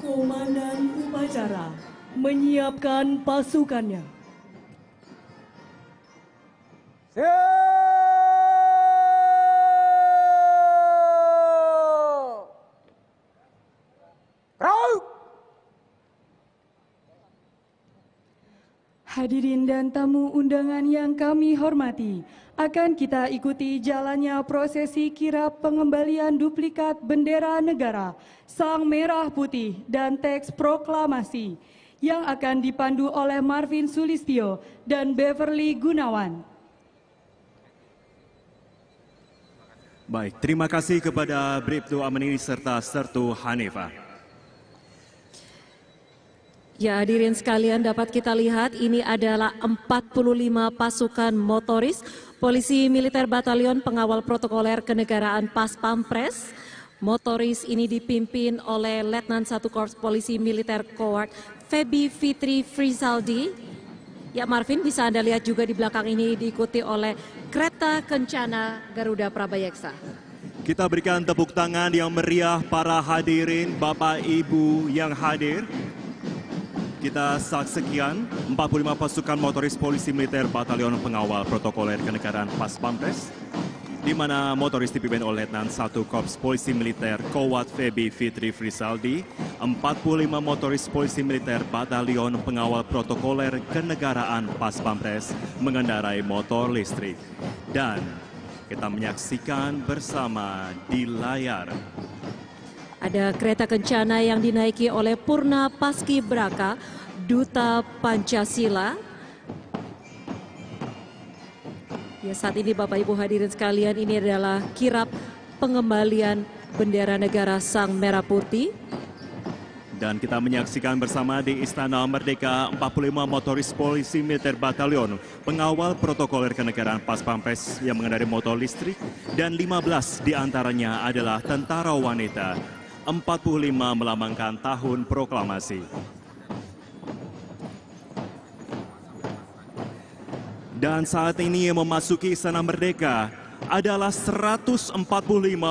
Komandan upacara menyiapkan pasukannya. Hadirin dan tamu undangan yang kami hormati, akan kita ikuti jalannya prosesi kirap pengembalian duplikat bendera negara Sang Merah Putih dan teks proklamasi yang akan dipandu oleh Marvin Sulistyo dan Beverly Gunawan. Baik, terima kasih kepada Bribtu Amenini serta Sertu Hanifah. Ya, hadirin sekalian, dapat kita lihat ini adalah 45 pasukan motoris Polisi Militer Batalion Pengawal Protokoler Kenegaraan Pas Pampres. Motoris ini dipimpin oleh Letnan 1 Korps Polisi Militer Kowat Febi Fitri Frizaldi. Ya Marvin, bisa Anda lihat juga di belakang ini diikuti oleh Kereta Kencana Garuda Prabayeksa. Kita berikan tepuk tangan yang meriah para hadirin, Bapak Ibu yang hadir. Kita saksikan 45 pasukan motoris Polisi Militer Batalion Pengawal Protokoler Kenegaraan Pas Pampres, di mana motoris dipimpin oleh Letnan 1 Korps Polisi Militer Kowat Febi Fitri Frizaldi, 45 motoris Polisi Militer Batalion Pengawal Protokoler Kenegaraan Pas Pampres mengendarai motor listrik. Dan kita menyaksikan bersama di layar ada kereta kencana yang dinaiki oleh Purna Paskibraka, Duta Pancasila. Ya, saat ini Bapak Ibu hadirin sekalian, ini adalah kirap pengembalian bendera negara Sang Merah Putih. Dan kita menyaksikan bersama di Istana Merdeka 45 motoris Polisi Militer Batalion Pengawal Protokoler Kenegaraan Pas Pampres yang mengendarai motor listrik, dan 15 diantaranya adalah tentara wanita. 45 melambangkan tahun proklamasi. Dan saat ini yang memasuki Istana Merdeka adalah 145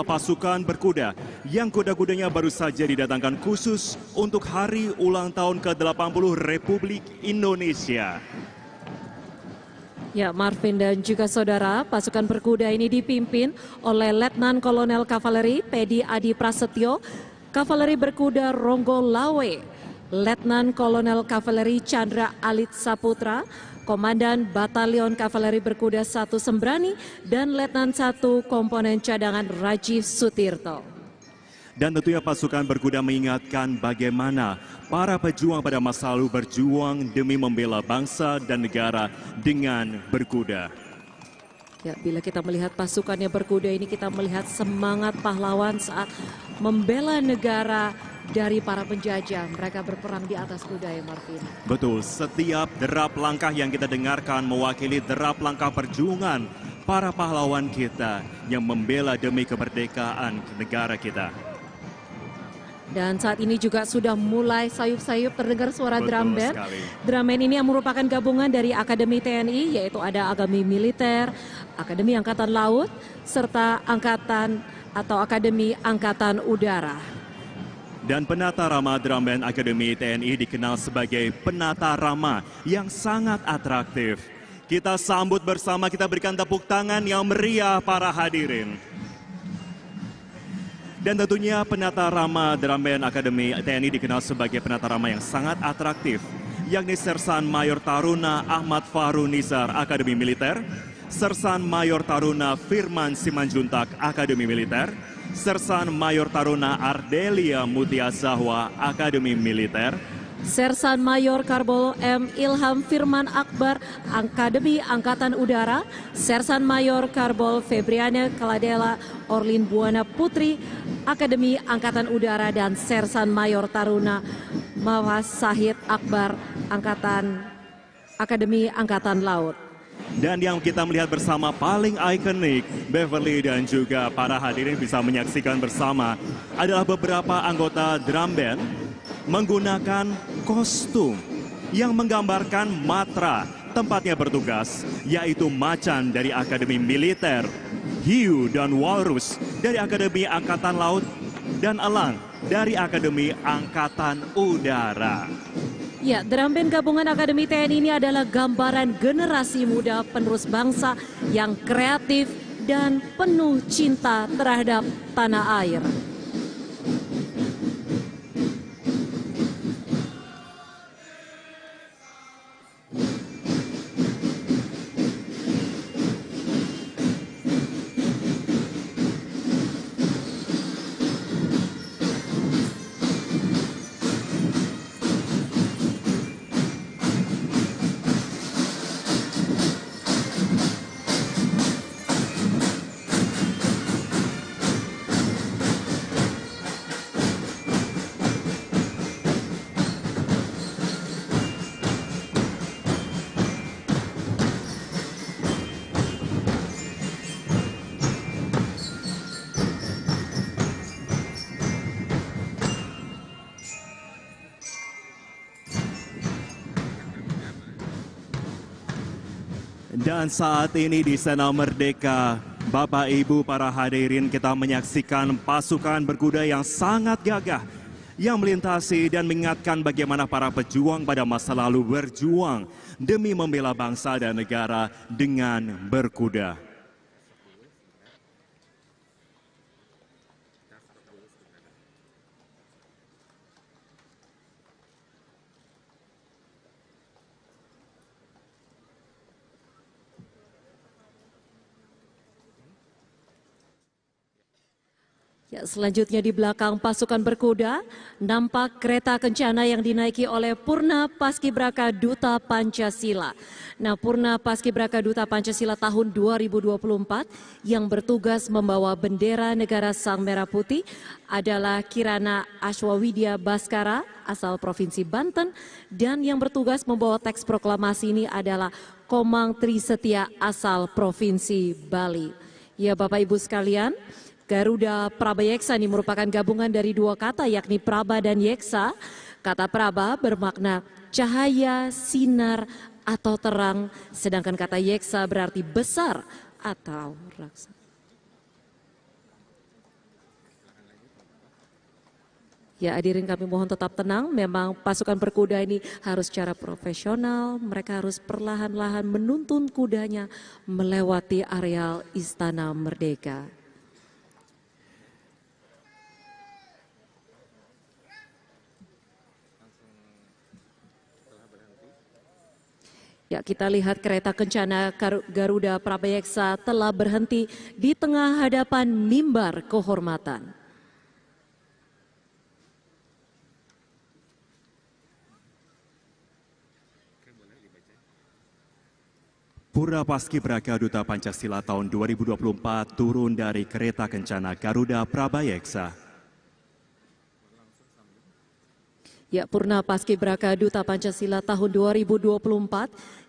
pasukan berkuda yang kuda-kudanya baru saja didatangkan khusus untuk hari ulang tahun ke-80 Republik Indonesia. Ya, Marvin dan juga saudara, pasukan berkuda ini dipimpin oleh Letnan Kolonel Kavaleri Pedi Adi Prasetyo, Kavaleri berkuda Ronggo Lawe, Letnan Kolonel Kavaleri Chandra Alit Saputra, Komandan Batalion Kavaleri Berkuda 1 Sembrani, dan Letnan 1 Komponen Cadangan Rajiv Sutirto. Dan tentunya pasukan berkuda mengingatkan bagaimana para pejuang pada masa lalu berjuang demi membela bangsa dan negara dengan berkuda. Ya, bila kita melihat pasukannya berkuda ini, kita melihat semangat pahlawan saat membela negara dari para penjajah. Mereka berperang di atas kuda ya Marvin. Betul, setiap derap langkah yang kita dengarkan mewakili derap langkah perjuangan para pahlawan kita yang membela demi kemerdekaan negara kita. Dan saat ini juga sudah mulai sayup-sayup terdengar suara drum band. Sekali. Drum band ini yang merupakan gabungan dari Akademi TNI, yaitu ada Akademi Militer, Akademi Angkatan Laut, serta Angkatan atau Akademi Angkatan Udara. Dan penata rama drum band Akademi TNI dikenal sebagai penata rama yang sangat atraktif. Kita sambut bersama, kita berikan tepuk tangan yang meriah para hadirin. Dan tentunya penata rama drum band Akademi TNI dikenal sebagai penata rama yang sangat atraktif, yakni Sersan Mayor Taruna Ahmad Farunizar Akademi Militer, Sersan Mayor Taruna Firman Simanjuntak Akademi Militer, Sersan Mayor Taruna Ardelia Mutia Zahwa Akademi Militer, Sersan Mayor Karbol M. Ilham Firman Akbar, Akademi Angkatan Udara, Sersan Mayor Karbol Febriana Kaladela Orlin Buana Putri, Akademi Angkatan Udara, dan Sersan Mayor Taruna Mawas Sahid Akbar, Akademi Angkatan Laut. Dan yang kita melihat bersama paling ikonik, Beverly dan juga para hadirin bisa menyaksikan bersama adalah beberapa anggota drum band menggunakan kostum yang menggambarkan matra tempatnya bertugas, yaitu macan dari Akademi Militer, hiu dan walrus dari Akademi Angkatan Laut, dan elang dari Akademi Angkatan Udara. Ya, drum band gabungan Akademi TNI ini adalah gambaran generasi muda penerus bangsa yang kreatif dan penuh cinta terhadap tanah air. Dan saat ini di Sana Merdeka, Bapak Ibu para hadirin, kita menyaksikan pasukan berkuda yang sangat gagah yang melintasi dan mengingatkan bagaimana para pejuang pada masa lalu berjuang demi membela bangsa dan negara dengan berkuda. Ya, selanjutnya di belakang pasukan berkuda, nampak kereta kencana yang dinaiki oleh Purna Paskibraka Duta Pancasila. Nah, Purna Paskibraka Duta Pancasila tahun 2024 yang bertugas membawa bendera negara Sang Merah Putih adalah Kirana Ashwawidya Baskara asal Provinsi Banten, dan yang bertugas membawa teks proklamasi ini adalah Komang Trisetia asal Provinsi Bali. Ya, Bapak Ibu sekalian, Garuda Prabayeksa ini merupakan gabungan dari dua kata, yakni Praba dan Yeksa. Kata Praba bermakna cahaya, sinar, atau terang, sedangkan kata Yeksa berarti besar atau raksasa. Ya, hadirin kami mohon tetap tenang, memang pasukan berkuda ini harus secara profesional, mereka harus perlahan-lahan menuntun kudanya melewati areal Istana Merdeka. Ya, kita lihat kereta kencana Garuda Prabayeksa telah berhenti di tengah hadapan mimbar kehormatan. Purna Paskibraka Duta Pancasila tahun 2024 turun dari kereta kencana Garuda Prabayeksa. Ya, Purna Paskibraka Duta Pancasila tahun 2024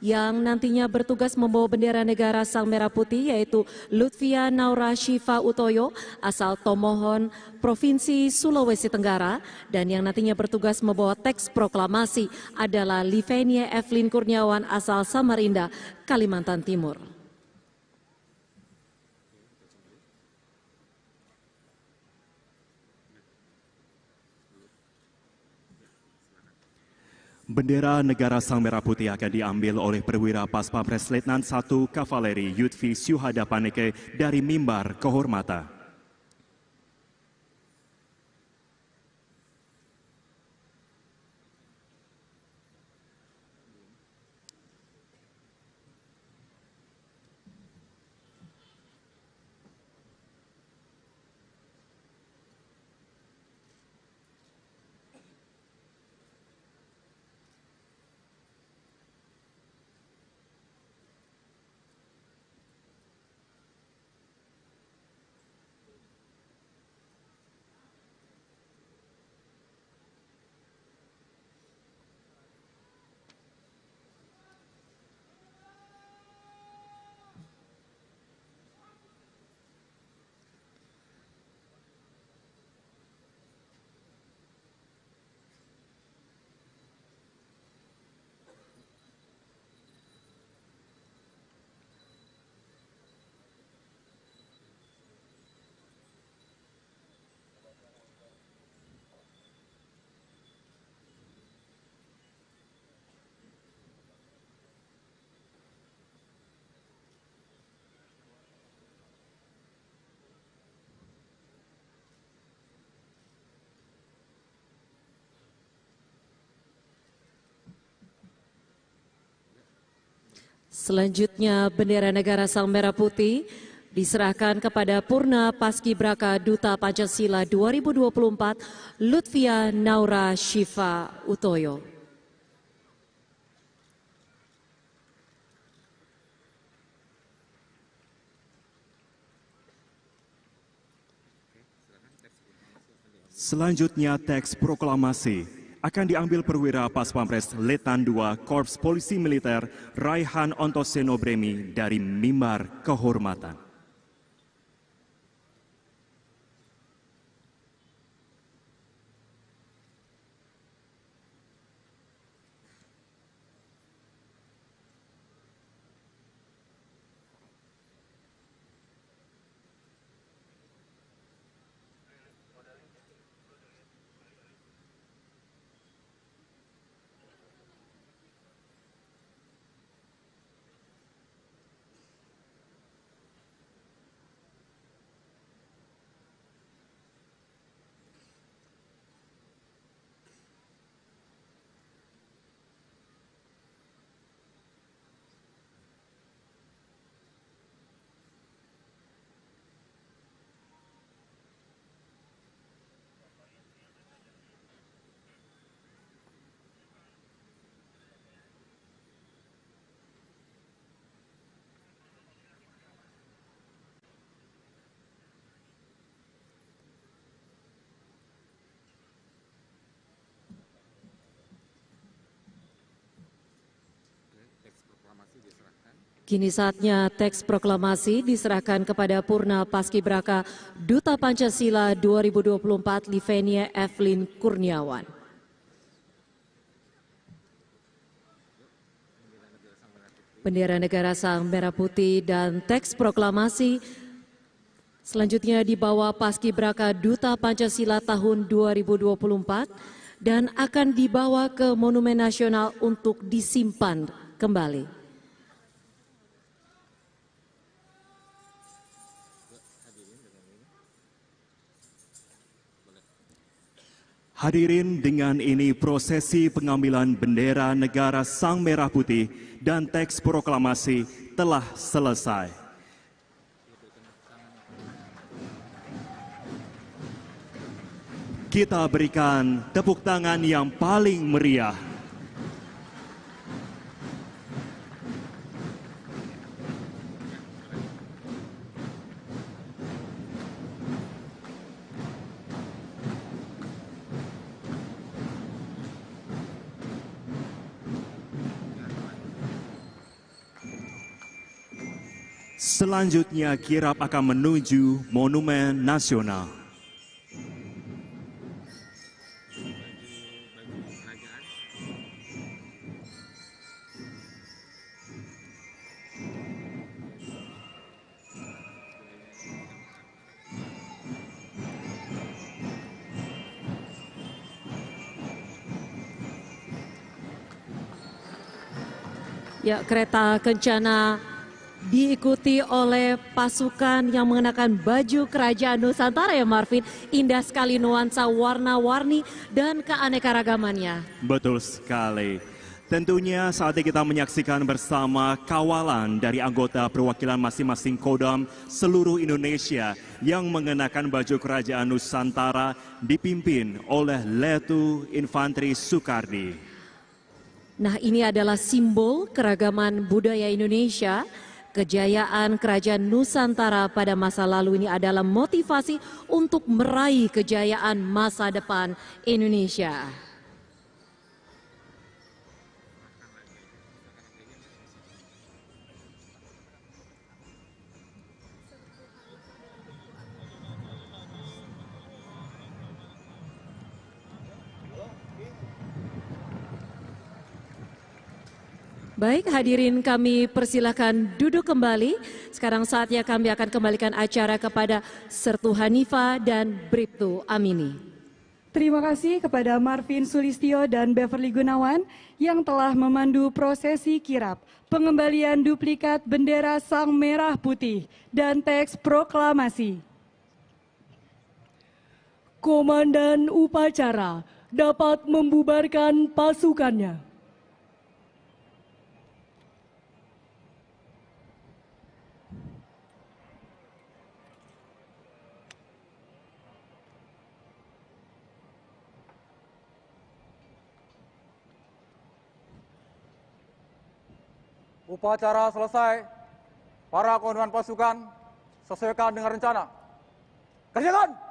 yang nantinya bertugas membawa bendera negara Sang Merah Putih yaitu Lutfia Naura Shiva Utoyo asal Tomohon, Provinsi Sulawesi Tenggara, dan yang nantinya bertugas membawa teks proklamasi adalah Livenia Evelyn Kurniawan asal Samarinda, Kalimantan Timur. Bendera negara Sang Merah Putih akan diambil oleh perwira Paspapres Letnan 1 Kavaleri Yudvi Syuhada Paneke dari mimbar kehormatan. Selanjutnya bendera negara Sang Merah Putih diserahkan kepada Purna Paskibraka Duta Pancasila 2024 Lutfia Naura Shiva Utoyo. Selanjutnya teks proklamasi akan diambil perwira Paspampres Letnan II Korps Polisi Militer Raihan Ontoseno Bremi dari mimbar kehormatan. Kini saatnya teks proklamasi diserahkan kepada Purna Paskibraka Duta Pancasila 2024 Livenia Evelyn Kurniawan. Bendera negara Sang Merah Putih dan teks proklamasi selanjutnya dibawa Paskibraka Duta Pancasila tahun 2024 dan akan dibawa ke Monumen Nasional untuk disimpan kembali. Hadirin, dengan ini prosesi pengambilan bendera negara Sang Merah Putih dan teks proklamasi telah selesai. Kita berikan tepuk tangan yang paling meriah. Selanjutnya kirap akan menuju Monumen Nasional. Ya, kereta kencana diikuti oleh pasukan yang mengenakan baju kerajaan Nusantara ya Marvin. Indah sekali nuansa warna-warni dan keanekaragamannya. Betul sekali. Tentunya saatnya kita menyaksikan bersama kawalan dari anggota perwakilan masing-masing Kodam seluruh Indonesia yang mengenakan baju kerajaan Nusantara dipimpin oleh Letu Infantri Soekardi. Nah, ini adalah simbol keragaman budaya Indonesia. Kejayaan kerajaan Nusantara pada masa lalu ini adalah motivasi untuk meraih kejayaan masa depan Indonesia. Baik, hadirin kami persilahkan duduk kembali. Sekarang saatnya kami akan kembalikan acara kepada Sertu Hanifa dan Bribtu Amini. Terima kasih kepada Marvin Sulistyo dan Beverly Gunawan yang telah memandu prosesi kirap, pengembalian duplikat bendera Sang Merah Putih dan teks proklamasi. Komandan upacara dapat membubarkan pasukannya. Upacara selesai. Para komandan pasukan sesuaikan dengan rencana. Kerjakan!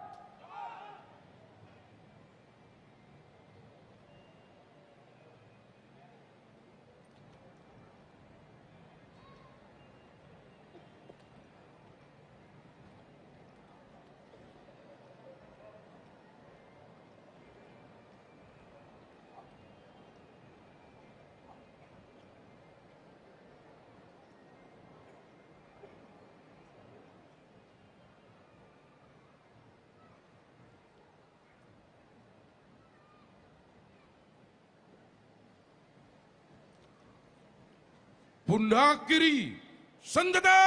Pundak kiri, senjata!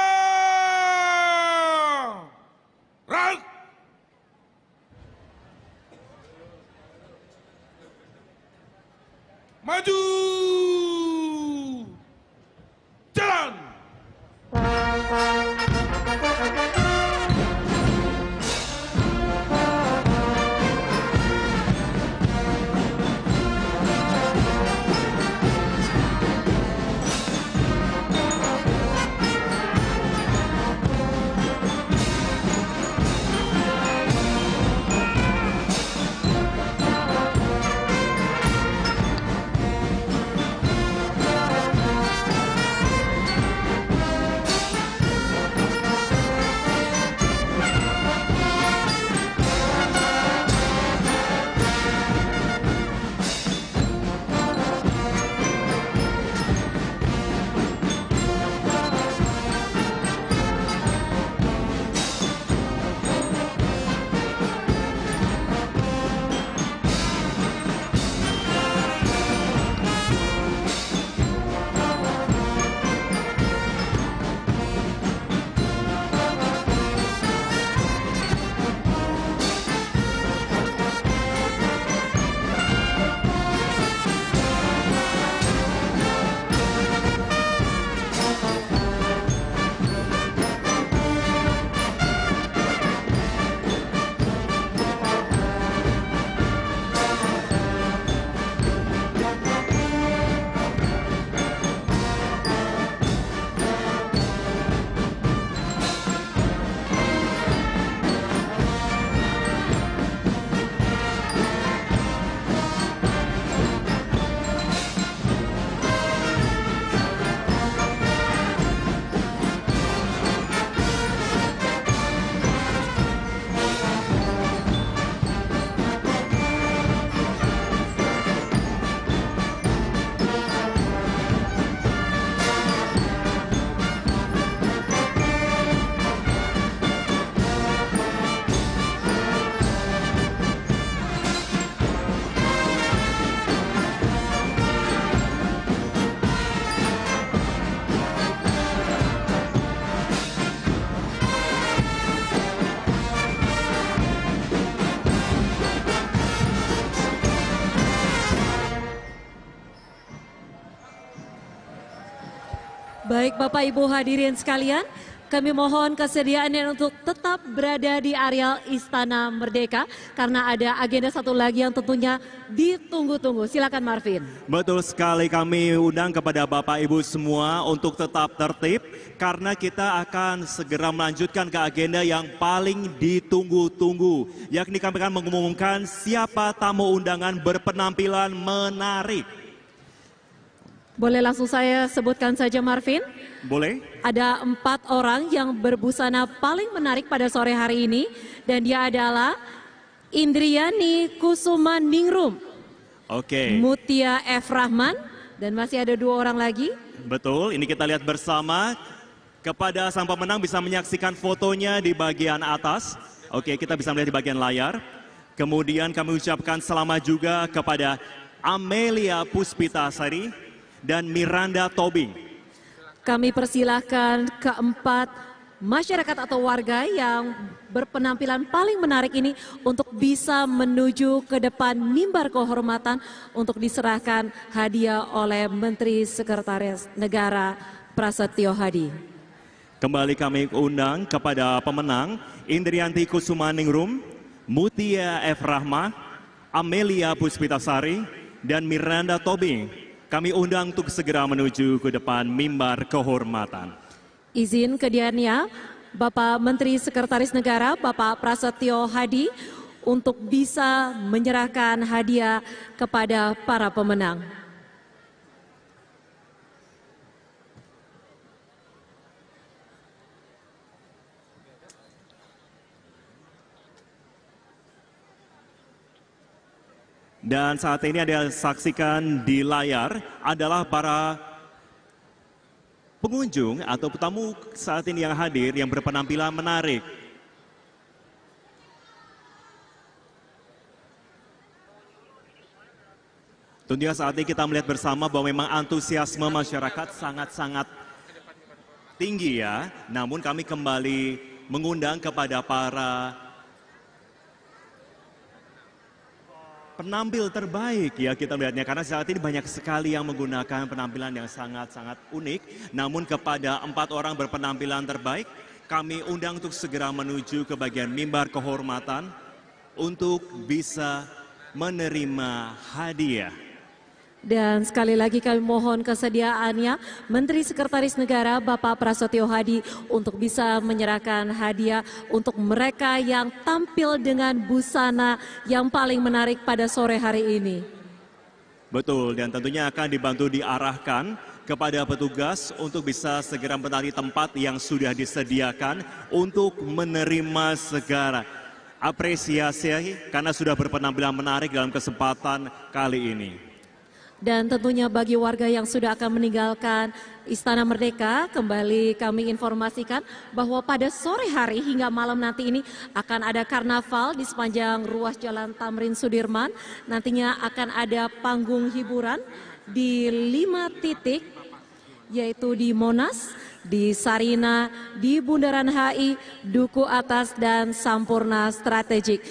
Rak! Maju! Jalan! Baik Bapak Ibu hadirin sekalian, kami mohon kesediaannya untuk tetap berada di areal Istana Merdeka karena ada agenda satu lagi yang tentunya ditunggu-tunggu. Silakan Marvin. Betul sekali, kami undang kepada Bapak Ibu semua untuk tetap tertib karena kita akan segera melanjutkan ke agenda yang paling ditunggu-tunggu, yakni kami akan mengumumkan siapa tamu undangan berpenampilan menarik. Boleh langsung saya sebutkan saja Marvin? Boleh. Ada 4 orang yang berbusana paling menarik pada sore hari ini dan dia adalah Indriani Kusuma Ningrum, Mutia F. Rahman, dan masih ada 2 orang lagi. Betul, ini kita lihat bersama. Kepada sang pemenang bisa menyaksikan fotonya di bagian atas. Oke, kita bisa melihat di bagian layar. Kemudian kami ucapkan selamat juga kepada Amelia Puspitasari dan Miranda Tobing. Kami persilahkan keempat masyarakat atau warga yang berpenampilan paling menarik ini untuk bisa menuju ke depan mimbar kehormatan untuk diserahkan hadiah oleh Menteri Sekretaris Negara Prasetyo Hadi. Kembali kami undang kepada pemenang Indrianti Kusuma Ningrum, Mutia F. Rahma, Amelia Puspitasari, dan Miranda Tobing kami undang untuk segera menuju ke depan mimbar kehormatan. Izin kehadirannya Bapak Menteri Sekretaris Negara Bapak Prasetyo Hadi untuk bisa menyerahkan hadiah kepada para pemenang. Dan saat ini Anda saksikan di layar adalah para pengunjung atau tamu saat ini yang hadir yang berpenampilan menarik. Tentunya saat ini kita melihat bersama bahwa memang antusiasme masyarakat sangat-sangat tinggi ya. Namun kami kembali mengundang kepada para penampil terbaik ya kita melihatnya. Karena saat ini banyak sekali yang menggunakan penampilan yang sangat-sangat unik. Namun kepada 4 orang berpenampilan terbaik, kami undang untuk segera menuju ke bagian mimbar kehormatan untuk bisa menerima hadiah. Dan sekali lagi kami mohon kesediaannya Menteri Sekretaris Negara Bapak Prasetyo Hadi untuk bisa menyerahkan hadiah untuk mereka yang tampil dengan busana yang paling menarik pada sore hari ini. Betul, dan tentunya akan dibantu diarahkan kepada petugas untuk bisa segera menari tempat yang sudah disediakan untuk menerima segala apresiasi karena sudah berpenampilan menarik dalam kesempatan kali ini. Dan tentunya bagi warga yang sudah akan meninggalkan Istana Merdeka, kembali kami informasikan bahwa pada sore hari hingga malam nanti ini akan ada karnaval di sepanjang ruas Jalan Tamrin Sudirman. Nantinya akan ada panggung hiburan di 5 titik, yaitu di Monas, di Sarina, di Bundaran HI, Duku Atas, dan Sampurna Strategik.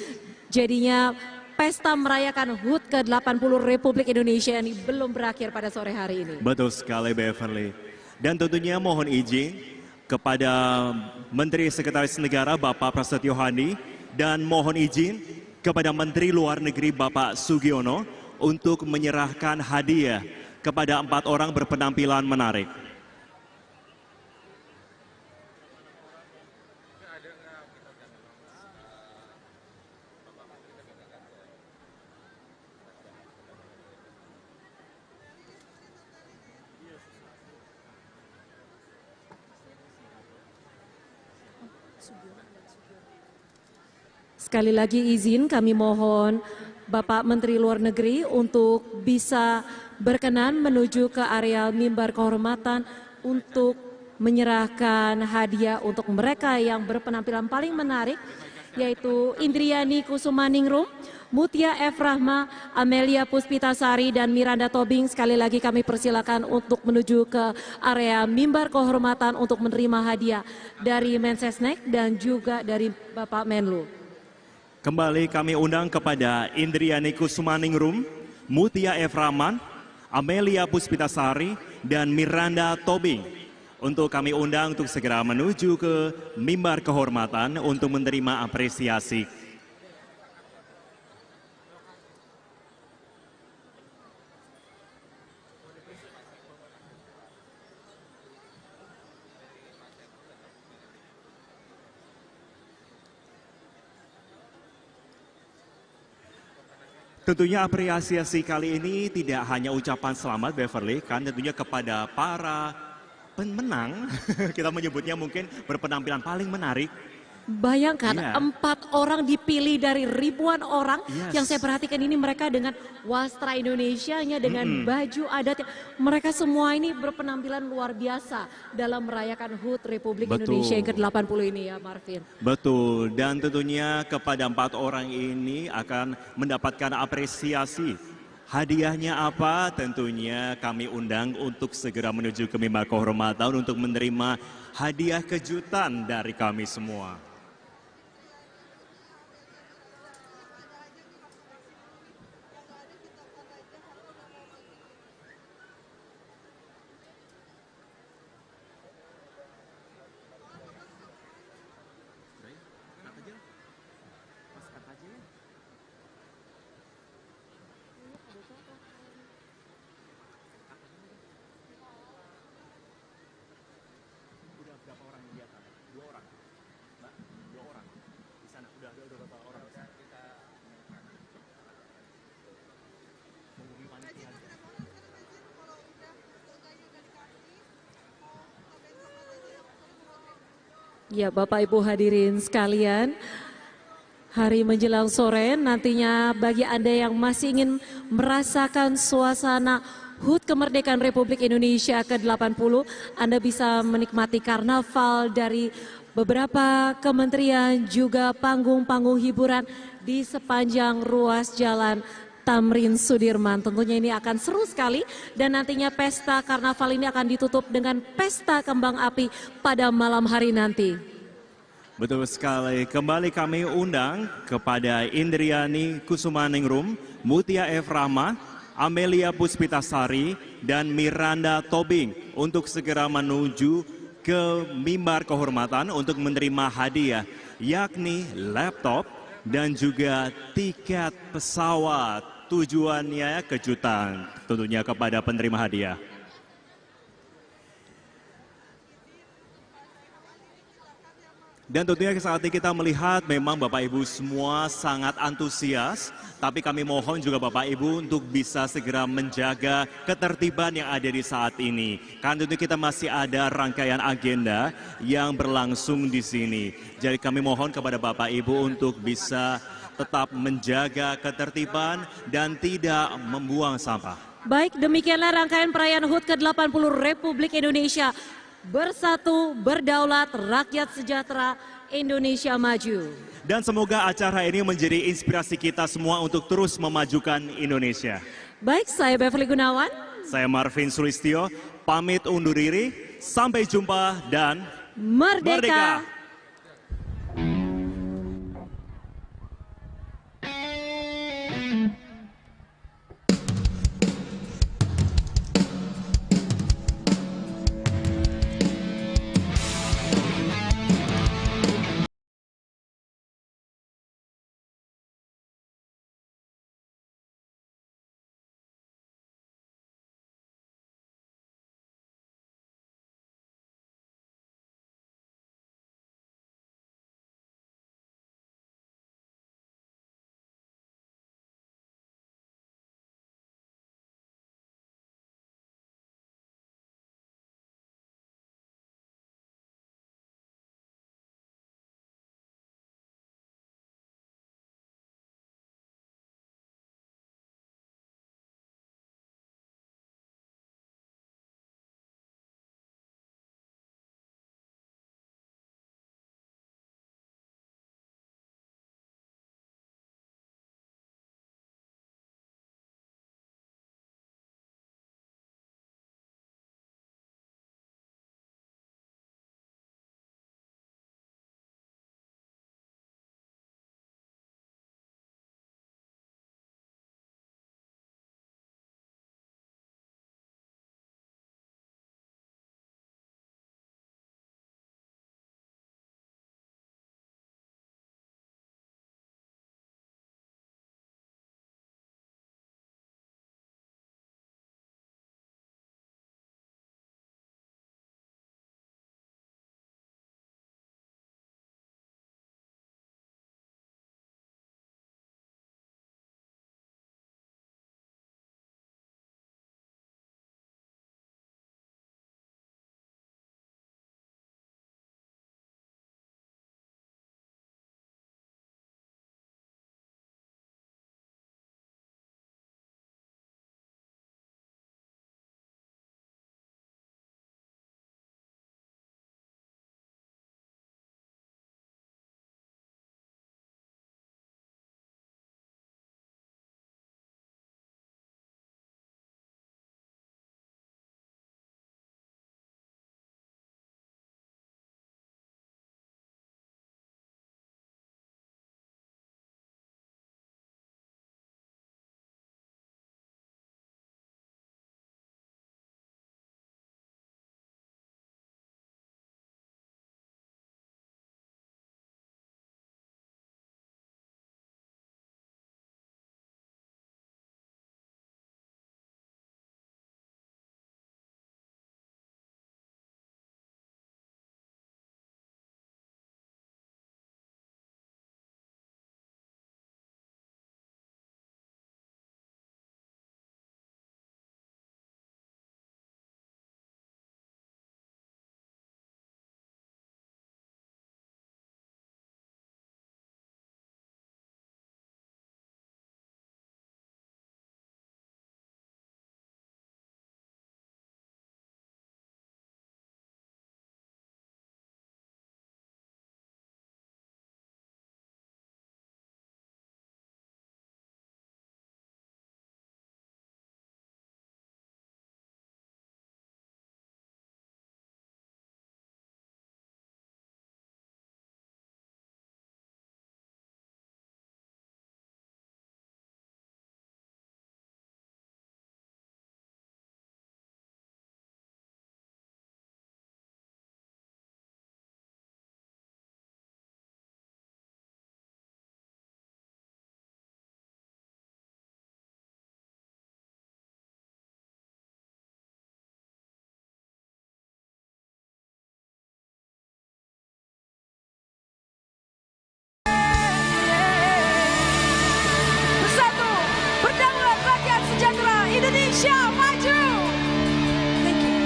Jadinya pesta merayakan HUT ke-80 Republik Indonesia ini belum berakhir pada sore hari ini. Betul sekali Beverly. Dan tentunya mohon izin kepada Menteri Sekretaris Negara Bapak Prasetyo Hadi dan mohon izin kepada Menteri Luar Negeri Bapak Sugiono untuk menyerahkan hadiah kepada 4 orang berpenampilan menarik. Sekali lagi izin kami mohon Bapak Menteri Luar Negeri untuk bisa berkenan menuju ke area mimbar kehormatan untuk menyerahkan hadiah untuk mereka yang berpenampilan paling menarik, yaitu Indriani Kusumaningrum, Mutia F. Rahma, Amelia Puspitasari, dan Miranda Tobing. Sekali lagi kami persilakan untuk menuju ke area mimbar kehormatan untuk menerima hadiah dari Mensesnek dan juga dari Bapak Menlu. Kembali kami undang kepada Indriani Kusumaningrum, Mutia F. Rahman, Amelia Puspitasari, dan Miranda Tobing. Untuk kami undang untuk segera menuju ke mimbar kehormatan untuk menerima apresiasi. Tentunya apresiasi kali ini tidak hanya ucapan selamat Beverly, kan tentunya kepada para pemenang, kita menyebutnya mungkin berpenampilan paling menarik. Bayangkan 4 orang dipilih dari ribuan orang yang saya perhatikan ini mereka dengan wastra Indonesianya, dengan baju adat. Mereka semua ini berpenampilan luar biasa dalam merayakan HUT Republik Indonesia yang ke-80 ini ya Marvin. Betul, dan tentunya kepada 4 orang ini akan mendapatkan apresiasi. Hadiahnya apa? Tentunya kami undang untuk segera menuju ke mimbar kehormatan untuk menerima hadiah kejutan dari kami semua. Ya, Bapak Ibu hadirin sekalian, hari menjelang sore nantinya bagi Anda yang masih ingin merasakan suasana HUT Kemerdekaan Republik Indonesia ke-80, Anda bisa menikmati karnaval dari beberapa kementerian, juga panggung-panggung hiburan di sepanjang ruas jalan Tamrin Sudirman. Tentunya ini akan seru sekali dan nantinya pesta karnaval ini akan ditutup dengan pesta kembang api pada malam hari nanti. Betul sekali. Kembali kami undang kepada Indriani Kusumaningrum, Mutia F. Rahma, Amelia Puspitasari, dan Miranda Tobing untuk segera menuju ke mimbar kehormatan untuk menerima hadiah, yakni laptop dan juga tiket pesawat. Tujuannya kejutan tentunya kepada penerima hadiah. Dan tentunya saat ini kita melihat memang Bapak Ibu semua sangat antusias, tapi kami mohon juga Bapak Ibu untuk bisa segera menjaga ketertiban yang ada di saat ini. Karena tentu kita masih ada rangkaian agenda yang berlangsung di sini. Jadi kami mohon kepada Bapak Ibu untuk bisa tetap menjaga ketertiban dan tidak membuang sampah. Baik, demikianlah rangkaian perayaan HUT ke-80 Republik Indonesia. Bersatu, berdaulat, rakyat sejahtera, Indonesia maju. Dan semoga acara ini menjadi inspirasi kita semua untuk terus memajukan Indonesia. Baik, saya Beverly Gunawan. Saya Marvin Sulistyo, pamit undur diri. Sampai jumpa dan Merdeka! Indonesia maju. Thank you.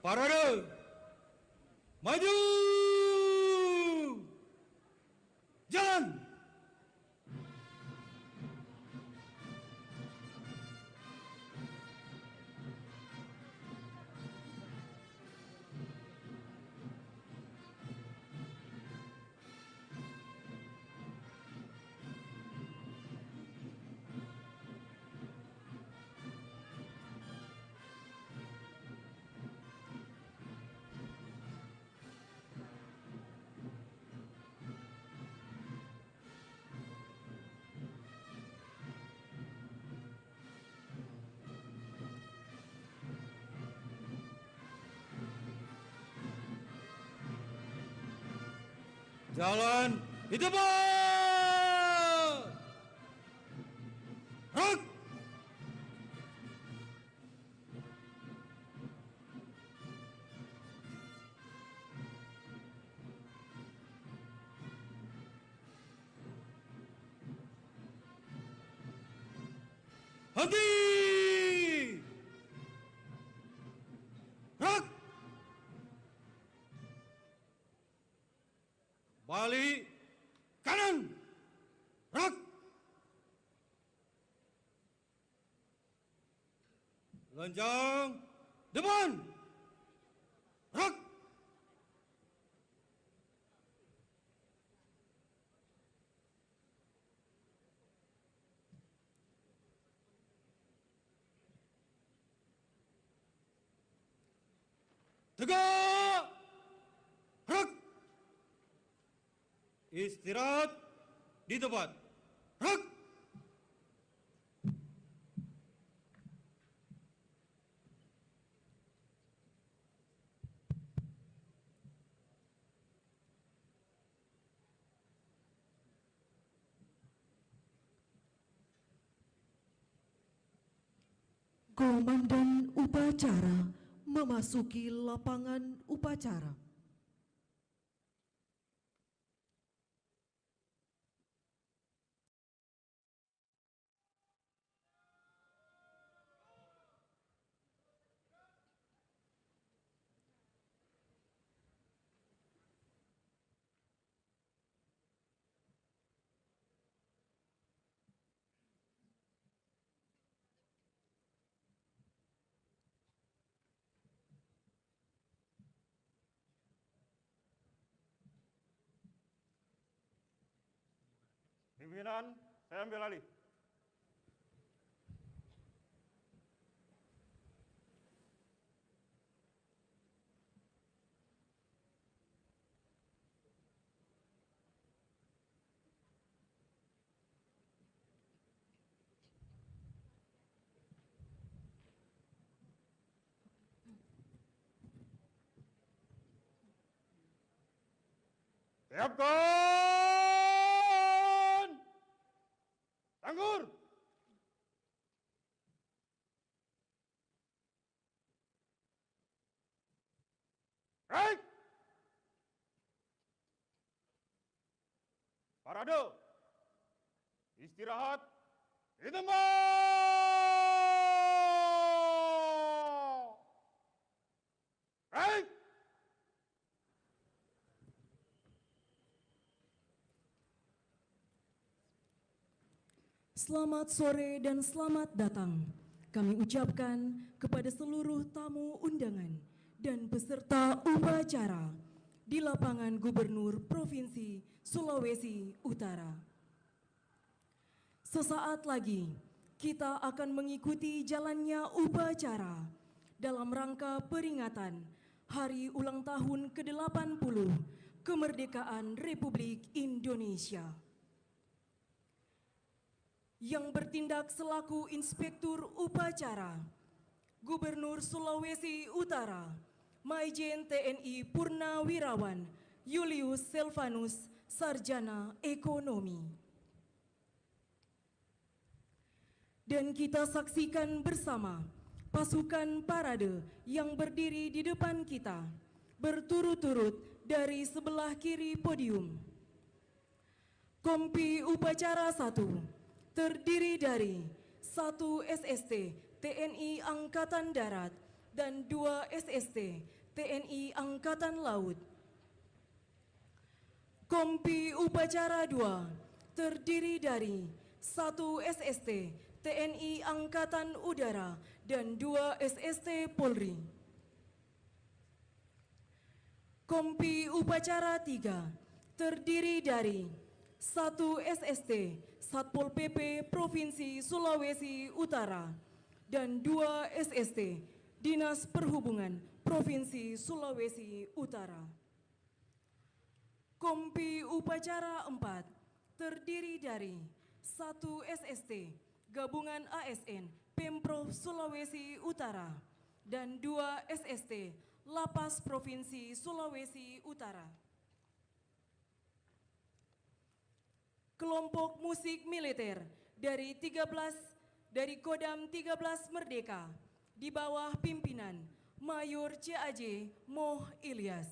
Parade! Maju! Jalan! Jalan di depan. Gerak. Henti! Gerak! Balik kanan! Gerak! Lonjong depan! Gerak! Tegak! Gerak! Istirahat di tempat. Gerak! Komandan upacara memasuki lapangan upacara. Pimpinan, saya ambil alih. Siapkan! Tanggur! Baik! Parade! Istirahat di tempat! Baik! Selamat sore dan selamat datang. Kami ucapkan kepada seluruh tamu undangan dan peserta upacara di lapangan Gubernur Provinsi Sulawesi Utara. Sesaat lagi kita akan mengikuti jalannya upacara dalam rangka peringatan Hari Ulang Tahun ke-80 Kemerdekaan Republik Indonesia. Yang bertindak selaku Inspektur Upacara, Gubernur Sulawesi Utara, Maijen TNI Purnawirawan Julius Selvanus, Sarjana Ekonomi. Dan kita saksikan bersama pasukan parade yang berdiri di depan kita, berturut-turut dari sebelah kiri podium. Kompi Upacara 1 terdiri dari 1 SST TNI Angkatan Darat dan 2 SST TNI Angkatan Laut. Kompi Upacara 2 terdiri dari 1 SST TNI Angkatan Udara dan 2 SST Polri. Kompi Upacara 3 terdiri dari 1 SST Satpol PP Provinsi Sulawesi Utara dan 2 SST Dinas Perhubungan Provinsi Sulawesi Utara. Kompi Upacara 4 terdiri dari 1 SST Gabungan ASN Pemprov Sulawesi Utara dan 2 SST Lapas Provinsi Sulawesi Utara. kelompok musik militer dari Kodam 13 Merdeka di bawah pimpinan Mayor CAJ Moh Ilyas.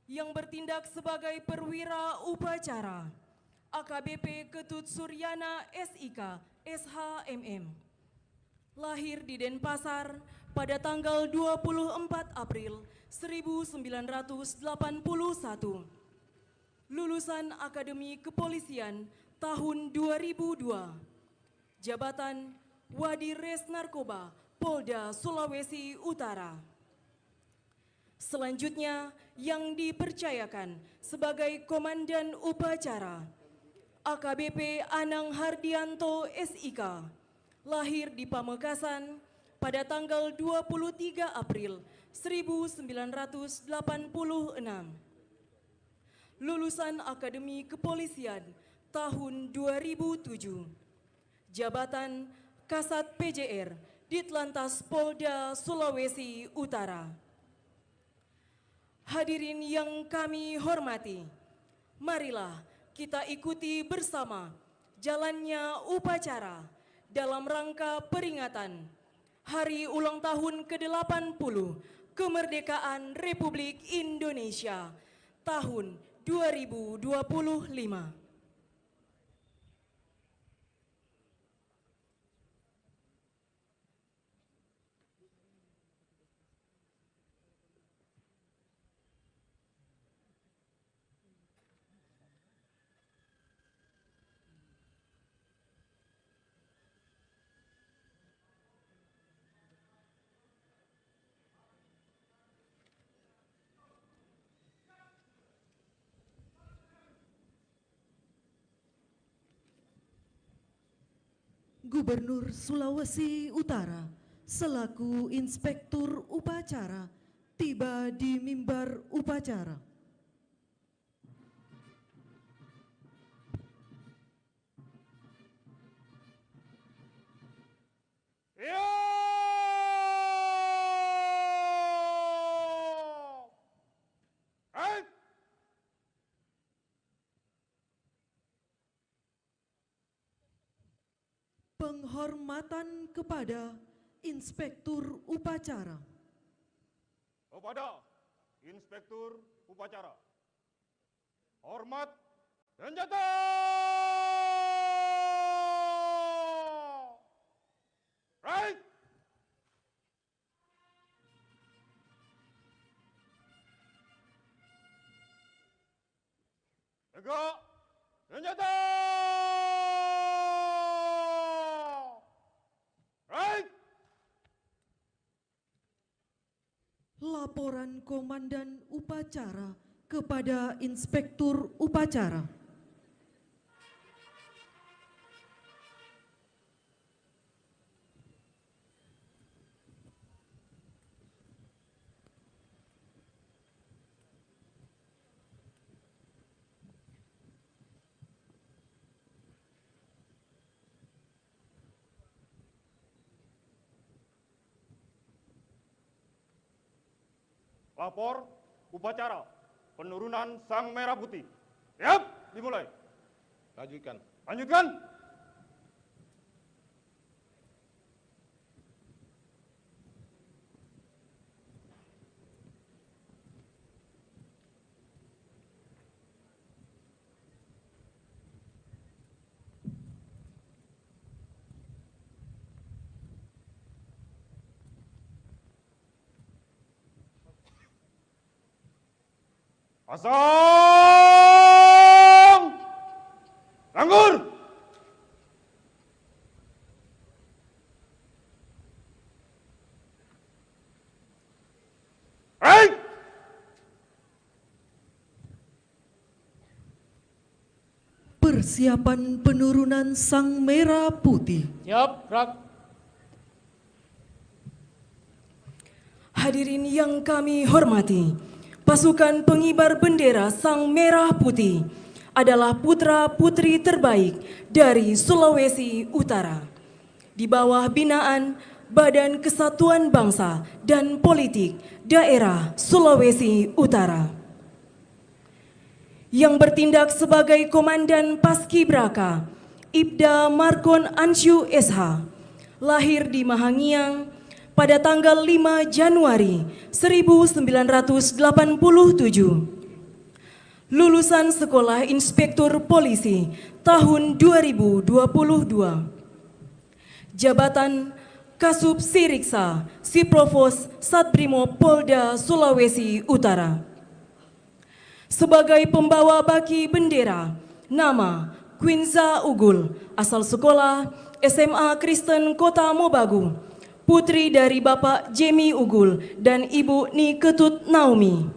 Yang bertindak sebagai perwira upacara AKBP Ketut Suryana SIK SHMM. Lahir di Denpasar pada tanggal 24 April 1981. Lulusan Akademi Kepolisian tahun 2002. Jabatan Wadires Narkoba Polda Sulawesi Utara. Selanjutnya yang dipercayakan sebagai Komandan Upacara AKBP Anang Hardianto SIK, lahir di Pamekasan pada tanggal 23 April 1986. Lulusan Akademi Kepolisian tahun 2007. Jabatan Kasat PJR Ditlantas Polda Sulawesi Utara. Hadirin yang kami hormati, marilah kita ikuti bersama jalannya upacara dalam rangka peringatan Hari Ulang Tahun ke-80 Kemerdekaan Republik Indonesia tahun 2025. Gubernur Sulawesi Utara selaku Inspektur Upacara tiba di mimbar upacara. Penghormatan kepada Inspektur Upacara. Kepada Inspektur Upacara, hormat dan jatuh. Right. Tegak dan jatuh. Laporan Komandan Upacara kepada Inspektur Upacara. Lapor upacara penurunan Sang Merah Putih. Siap, dimulai. Lanjutkan. Lanjutkan. Pasang! Langgur! Baik! Persiapan penurunan Sang Merah Putih. Siap, gerak. Hadirin yang kami hormati, pasukan pengibar bendera Sang Merah Putih adalah putra-putri terbaik dari Sulawesi Utara. Di bawah binaan Badan Kesatuan Bangsa dan Politik Daerah Sulawesi Utara. yang bertindak sebagai Komandan Paskibraka, Ibda Markon Ansyu SH, lahir di Mahangiang pada tanggal 5 Januari 1987. Lulusan Sekolah Inspektur Polisi tahun 2022. Jabatan Kasub Siriksa, Siprovos Satbrimob Polda Sulawesi Utara. Sebagai pembawa baki bendera, nama Quinza Ugul, asal sekolah SMA Kristen Kota Mobagu, putri dari Bapak Jemi Ugul dan Ibu Ni Ketut Naomi.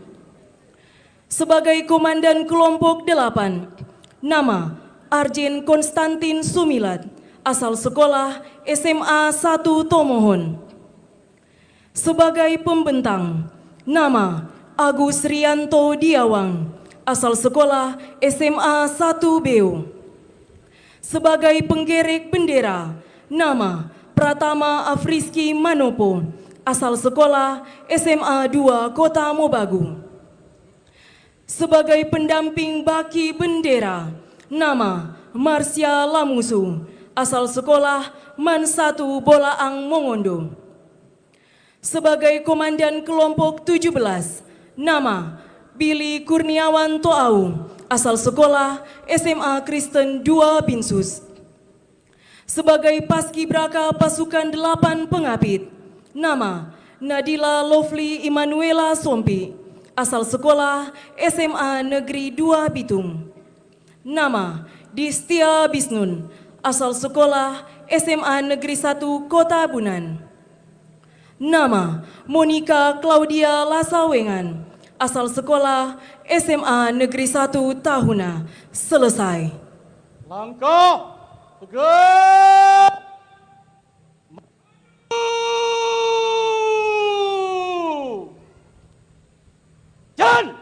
Sebagai Komandan Kelompok 8, nama Arjen Konstantin Sumilat, asal sekolah SMA 1 Tomohon. Sebagai pembentang, nama Agus Rianto Diawang, asal sekolah SMA 1 Beo. Sebagai penggerek bendera, nama Pratama Afriski Manopo, asal sekolah SMA 2 Kota Mobagu. Sebagai pendamping baki bendera, nama Marsya Lamusu, asal sekolah MAN 1 Bolaang Mongondo. Sebagai Komandan Kelompok 17, nama Billy Kurniawan Toau, asal sekolah SMA Kristen 2 Binsus. Sebagai Paskibraka Pasukan 8 Pengapit, nama Nadila Lovely Immanuela Sompi, asal sekolah SMA Negeri 2 Bitung. Nama Distia Bisnun, asal sekolah SMA Negeri 1 Kota Bunan. Nama Monica Claudia Lasawengan, asal sekolah SMA Negeri 1 Tahuna. Selesai. Langkah tegak. Jalan.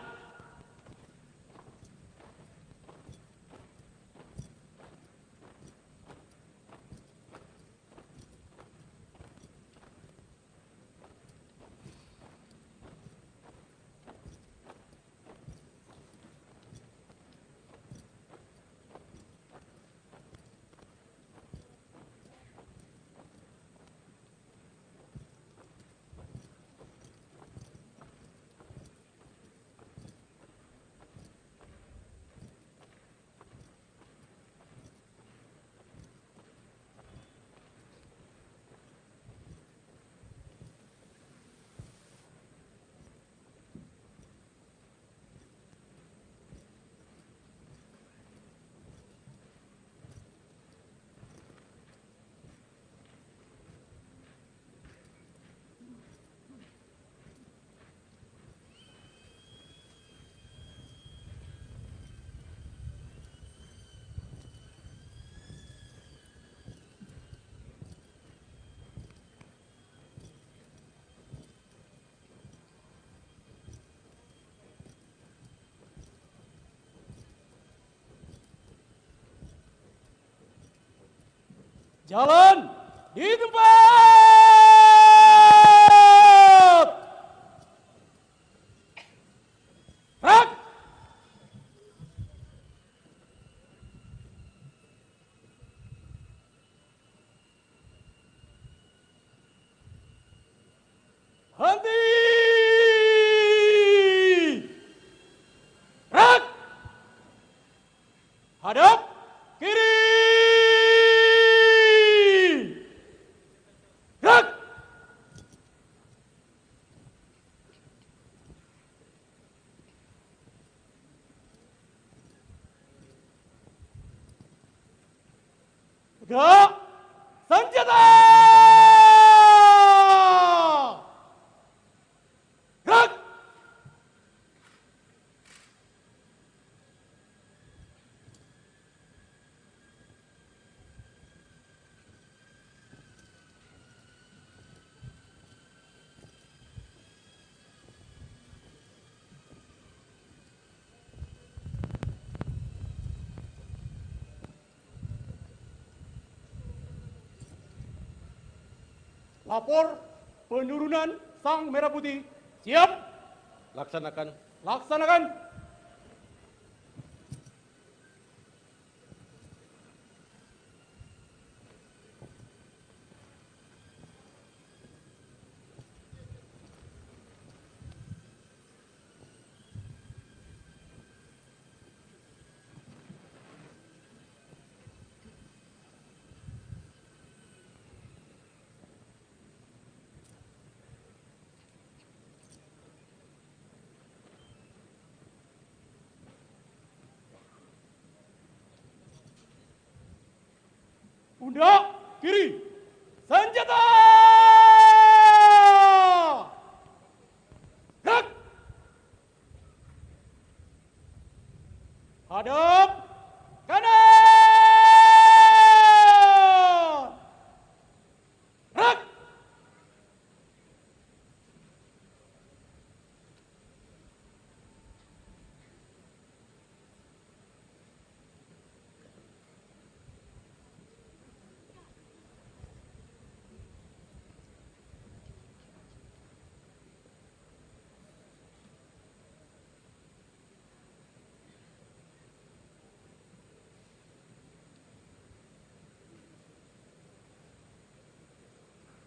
Jalan di tempat. Gerak. Henti. Gerak. Hadap kiri. Gerak! Tegak! Senjata! Gerak! Lapor penurunan Sang Merah Putih. Siap? Laksanakan. Laksanakan. Pundak kiri. Senjata! Gerak! Hadap kanan! Gerak!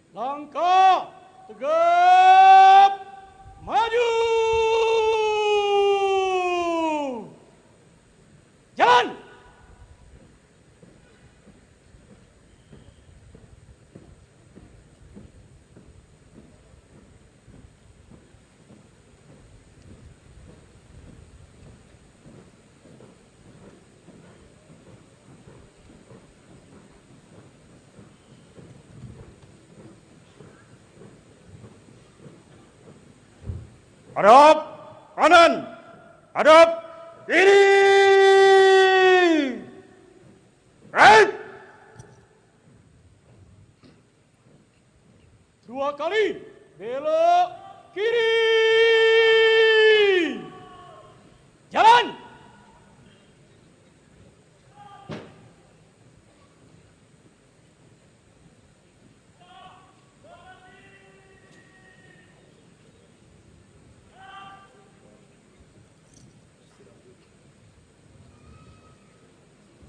Langkah tegap maju. Jalan. Hadap kanan, hadap kiri. Right. 2 kali belok kiri. Jalan.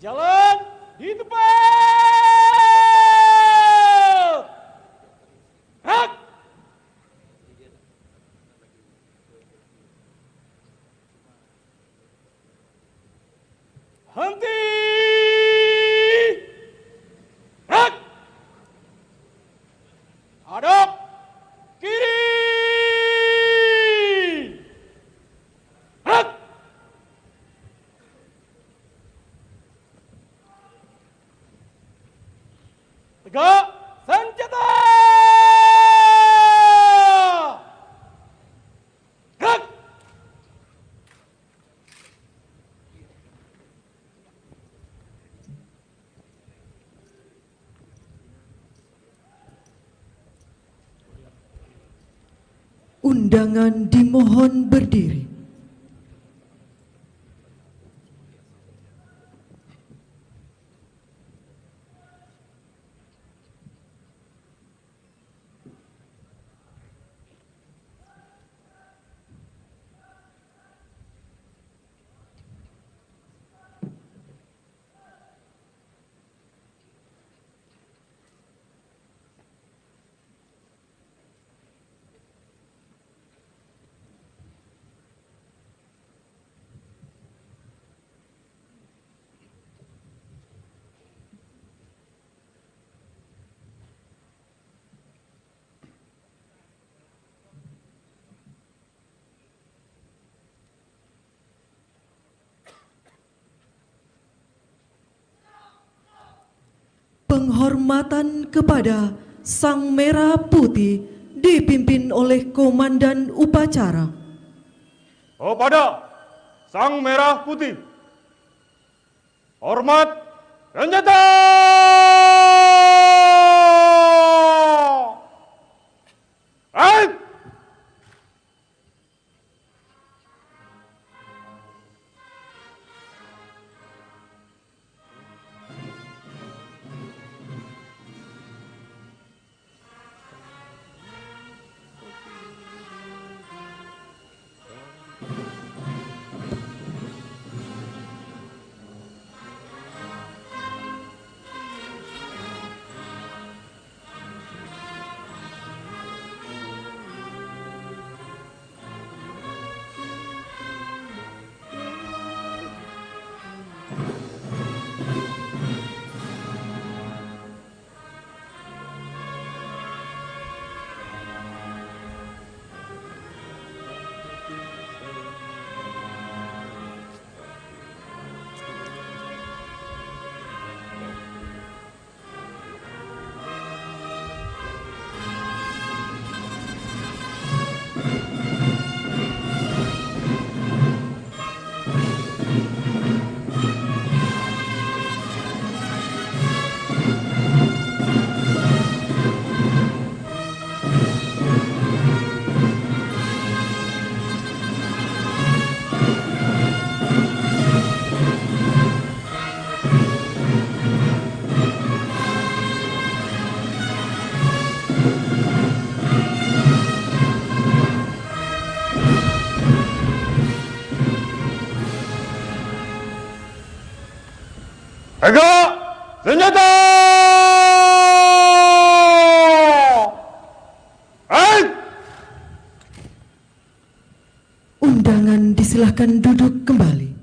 Jalan di tempat. Gerak. Henti. Gerak. Hadap kiri. Gerak. Tegak, senjata! Gerak! Undangan dimohon berdiri. Penghormatan kepada Sang Merah Putih dipimpin oleh Komandan Upacara. Kepada Sang Merah Putih, hormat senjata! Right! Tegak senjata! Undangan disilahkan duduk kembali.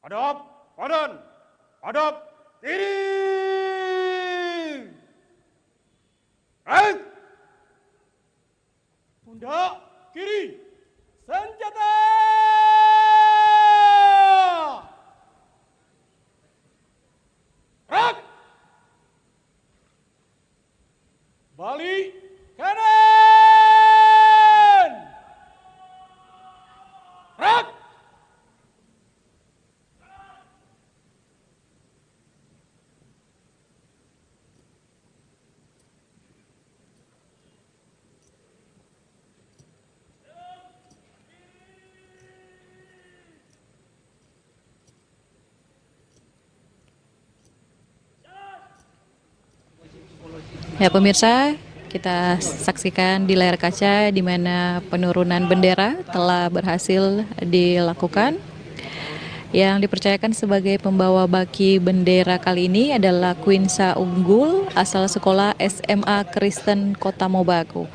Hadap, badan, hadap, diri. Pundak kiri, senjata. Rak. Balik kanan. Rak. Ya pemirsa, kita saksikan di layar kaca di mana penurunan bendera telah berhasil dilakukan. Yang dipercayakan sebagai pembawa baki bendera kali ini adalah Quinsa Unggul asal sekolah SMA Kristen Kota Mobagu.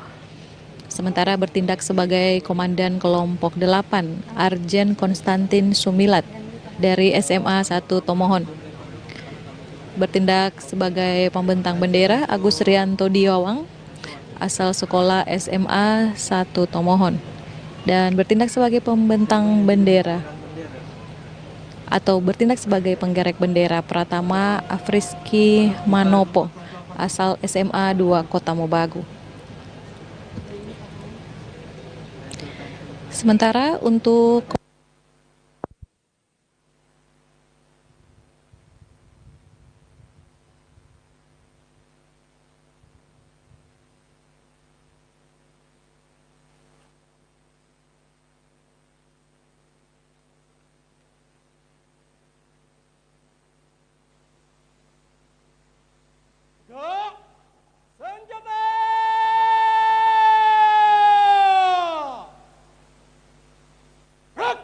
Sementara bertindak sebagai komandan kelompok 8 Arjen Konstantin Sumilat dari SMA 1 Tomohon. Bertindak sebagai pembentang bendera Agus Rianto Diawang asal sekolah SMA 1 Tomohon, dan bertindak sebagai pembentang bendera atau bertindak sebagai penggerek bendera Pratama Afriski Manopo asal SMA 2 Kota Mobagu. Sementara untuk Senjata! Gerak!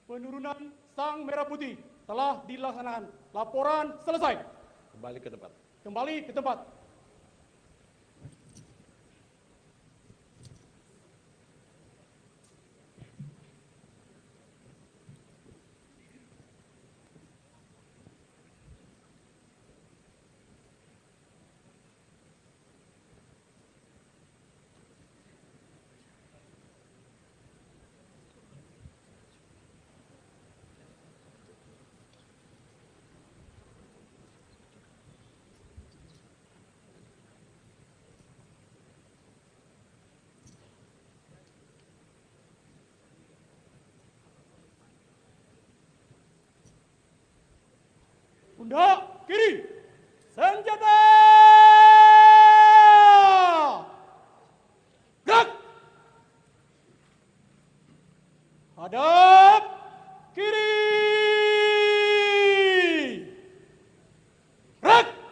Penurunan sang merah putih telah dilaksanakan. Laporan selesai. Kembali ke tempat. Kembali ke tempat. Pundak kiri, senjata! Gerak! Hadap kiri! Gerak!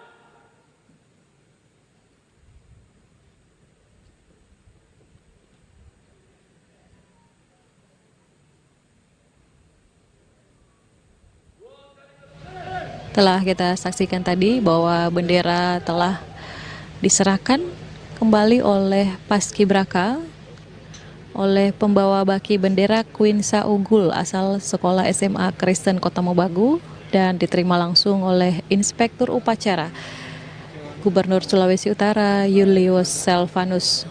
Telah kita saksikan tadi bahwa bendera telah diserahkan kembali oleh Paskibraka oleh pembawa baki bendera Quinsa Unggul asal Sekolah SMA Kristen Kota Mobagu dan diterima langsung oleh Inspektur Upacara Gubernur Sulawesi Utara Julius Selvanus.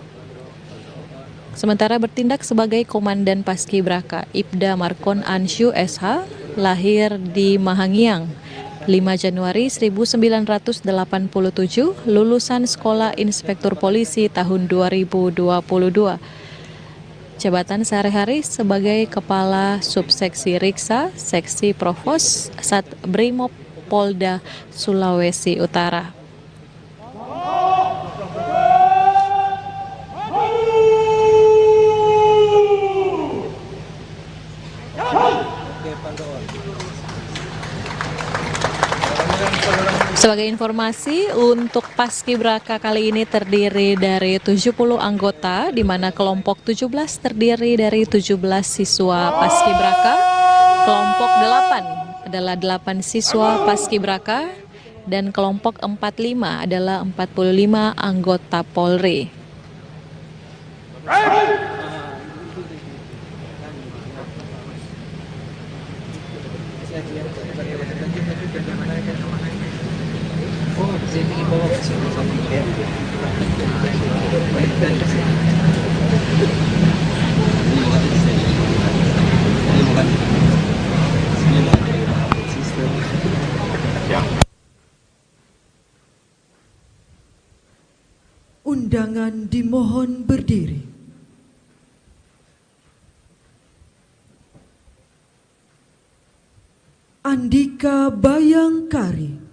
Sementara bertindak sebagai Komandan Paskibraka Ibda Markon Ansyu SH lahir di Mahangiang 5 Januari 1987, lulusan Sekolah Inspektur Polisi tahun 2022. Jabatan sehari-hari sebagai Kepala Subseksi Riksa, Seksi Provos, Sat Brimob Polda Sulawesi Utara. Sebagai informasi, untuk Paskibraka kali ini terdiri dari 70 anggota, di mana kelompok 17 terdiri dari 17 siswa Paskibraka, kelompok 8 adalah 8 siswa Paskibraka, dan kelompok 45 adalah 45 anggota Polri. Undangan dimohon berdiri. Andika Bayangkari.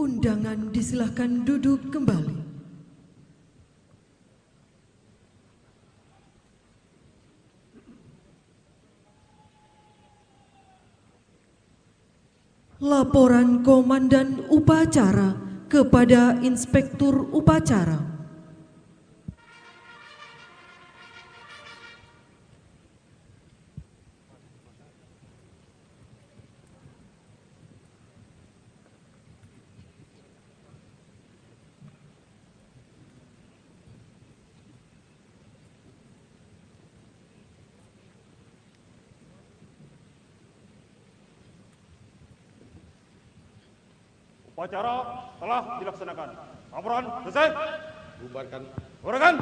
Undangan disilahkan duduk kembali. Laporan Komandan Upacara kepada Inspektur Upacara. Upacara telah dilaksanakan. Laporan selesai. Bubarkan. Bubarkan.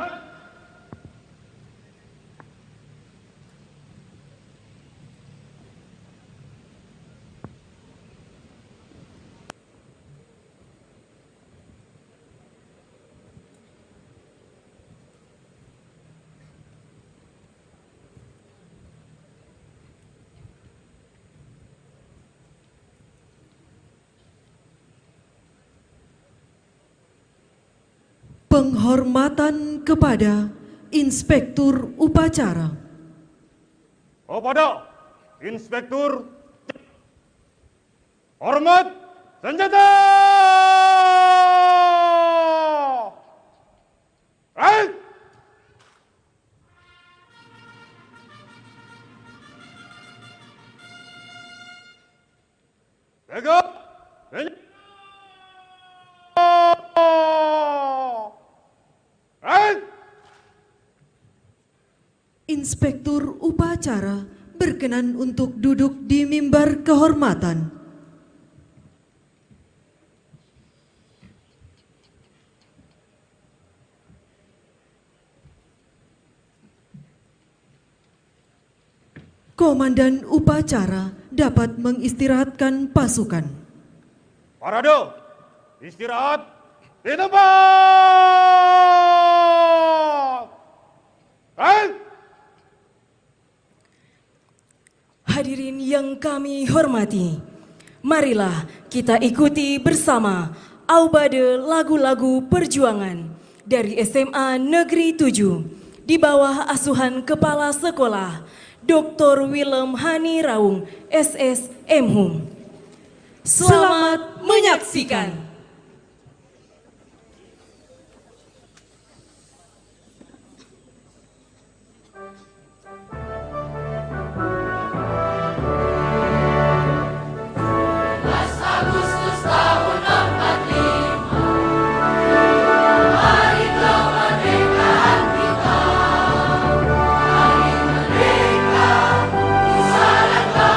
Penghormatan kepada Inspektur Upacara. Kepada Inspektur, hormat senjata. Baik. Tegak. Inspektur Upacara berkenan untuk duduk di mimbar kehormatan. Komandan Upacara dapat mengistirahatkan pasukan. Parade, istirahat di tempat. Baik. Hadirin yang kami hormati, marilah kita ikuti bersama Aubade Lagu-Lagu Perjuangan dari SMA Negeri 7 di bawah asuhan Kepala Sekolah Dr. Willem Hani Raung, SS Emhum. Selamat menyaksikan. Merdeka, di sana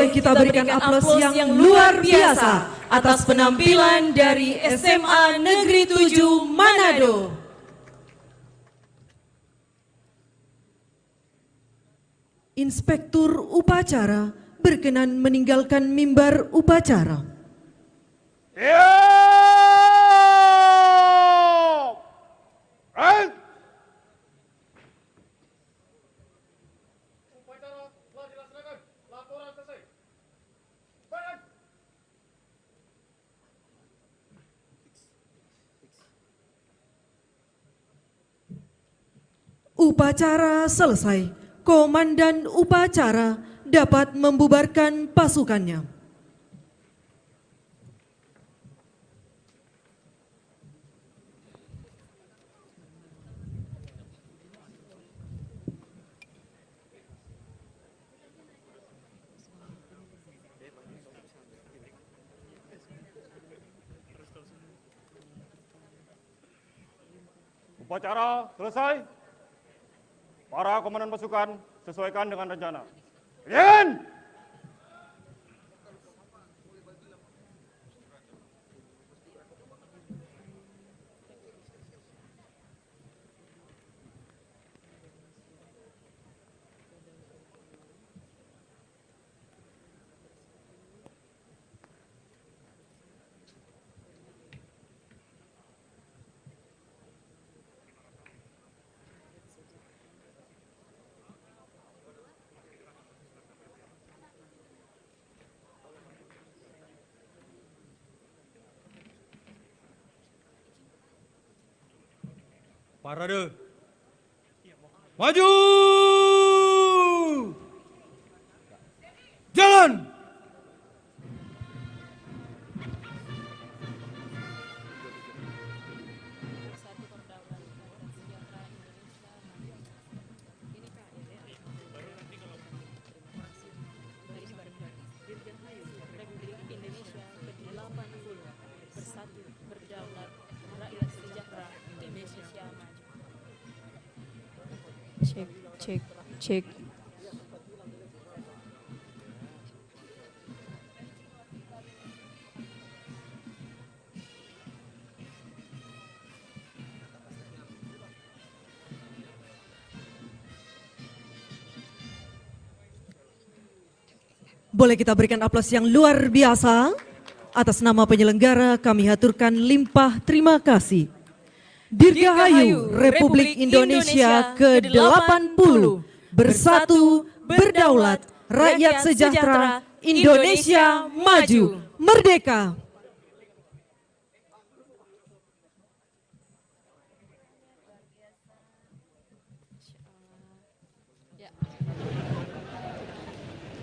Boleh kita berikan aplaus yang luar biasa atas penampilan dari SMA Negeri 7 Manado. Inspektur upacara berkenan meninggalkan mimbar upacara. Upacara selesai. Komandan upacara dapat membubarkan pasukannya. Upacara selesai. Para komandan pasukan sesuaikan dengan rencana. Kemudian parade. Maju. Jalan. Cek. Boleh kita berikan aplaus yang luar biasa. Atas nama penyelenggara kami haturkan limpah terima kasih. Dirgahayu Republik Indonesia ke-80, bersatu, berdaulat, rakyat sejahtera, Indonesia maju, merdeka.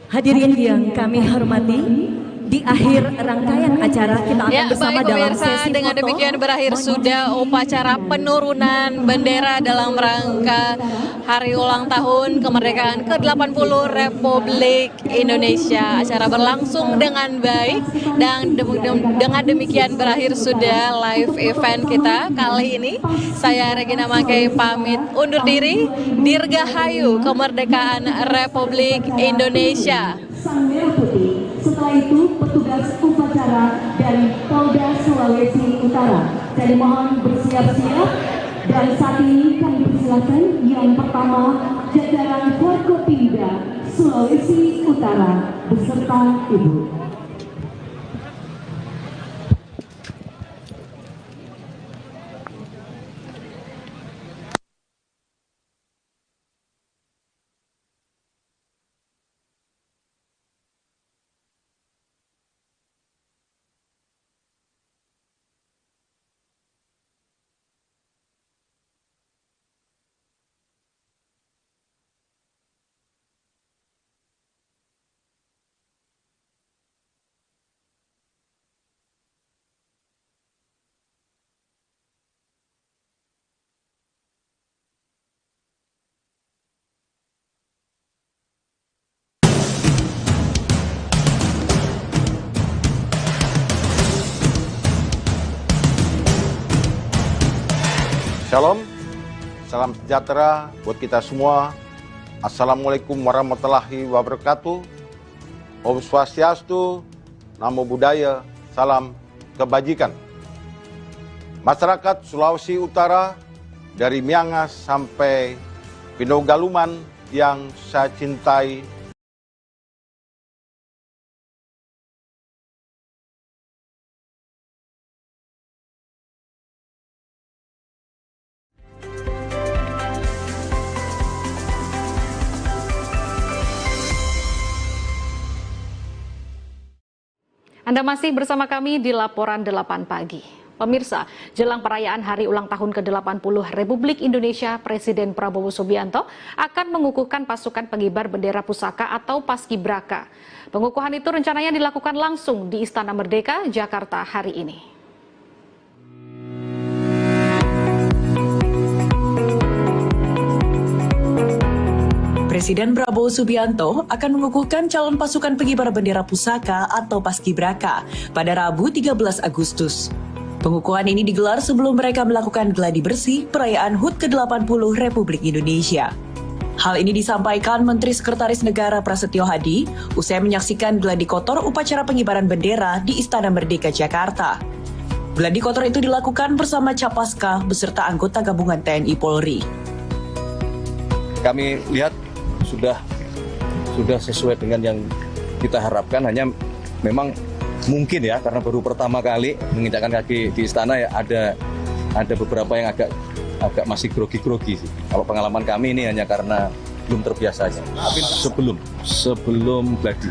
Hadirin yang kami hormati, di akhir rangkaian acara kita akan bersama dalam sesi dengan foto. demikian berakhir sudah upacara penurunan bendera dalam rangka hari ulang tahun kemerdekaan ke-80 Republik Indonesia. Acara berlangsung dengan baik dan dengan demikian berakhir sudah live event kita kali ini. Saya Regina Mangkei pamit undur diri. Dirgahayu kemerdekaan Republik Indonesia. Sang Merah Putih. Setelah itu petugas upacara dari Polda Sulawesi Utara. Saya mohon bersiap-siap dan saat ini kami persilakan yang pertama jajaran Forkopimda Sulawesi Utara beserta Ibu. Shalom, salam sejahtera buat kita semua. Assalamualaikum warahmatullahi wabarakatuh. Om Swastiastu, Namo Buddhaya, salam kebajikan. Masyarakat Sulawesi Utara dari Miangas sampai Pinogaluman yang saya cintai. Anda masih bersama kami di Laporan 8 Pagi. Pemirsa, jelang perayaan Hari Ulang Tahun ke-80 Republik Indonesia, Presiden Prabowo Subianto akan mengukuhkan pasukan pengibar bendera pusaka atau Paskibraka. Pengukuhan itu rencananya dilakukan langsung di Istana Merdeka, Jakarta hari ini. Presiden Prabowo Subianto akan mengukuhkan calon pasukan pengibar bendera pusaka atau Paskibraka pada Rabu 13 Agustus. Pengukuhan ini digelar sebelum mereka melakukan gladi bersih perayaan HUT ke-80 Republik Indonesia. Hal ini disampaikan Menteri Sekretaris Negara Prasetyo Hadi usai menyaksikan gladi kotor upacara pengibaran bendera di Istana Merdeka, Jakarta. Gladi kotor itu dilakukan bersama Capaska beserta anggota gabungan TNI Polri. Kami lihat sudah sesuai dengan yang kita harapkan, hanya memang mungkin ya karena baru pertama kali menginjakkan kaki di istana ya ada beberapa yang agak masih grogi-grogi sih. Kalau pengalaman kami ini hanya karena belum terbiasa aja. Tapi sebelum gladi.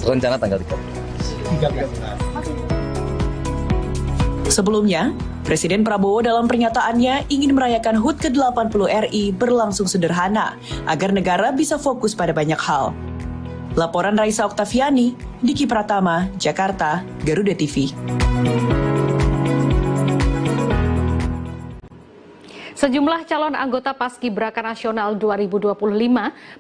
Rencana tanggal 3. Sebelumnya, Presiden Prabowo dalam pernyataannya ingin merayakan HUT ke-80 RI berlangsung sederhana agar negara bisa fokus pada banyak hal. Laporan Raisa Oktaviani, Diki Pratama, Jakarta, Garuda TV. Sejumlah calon anggota Paskibraka Nasional 2025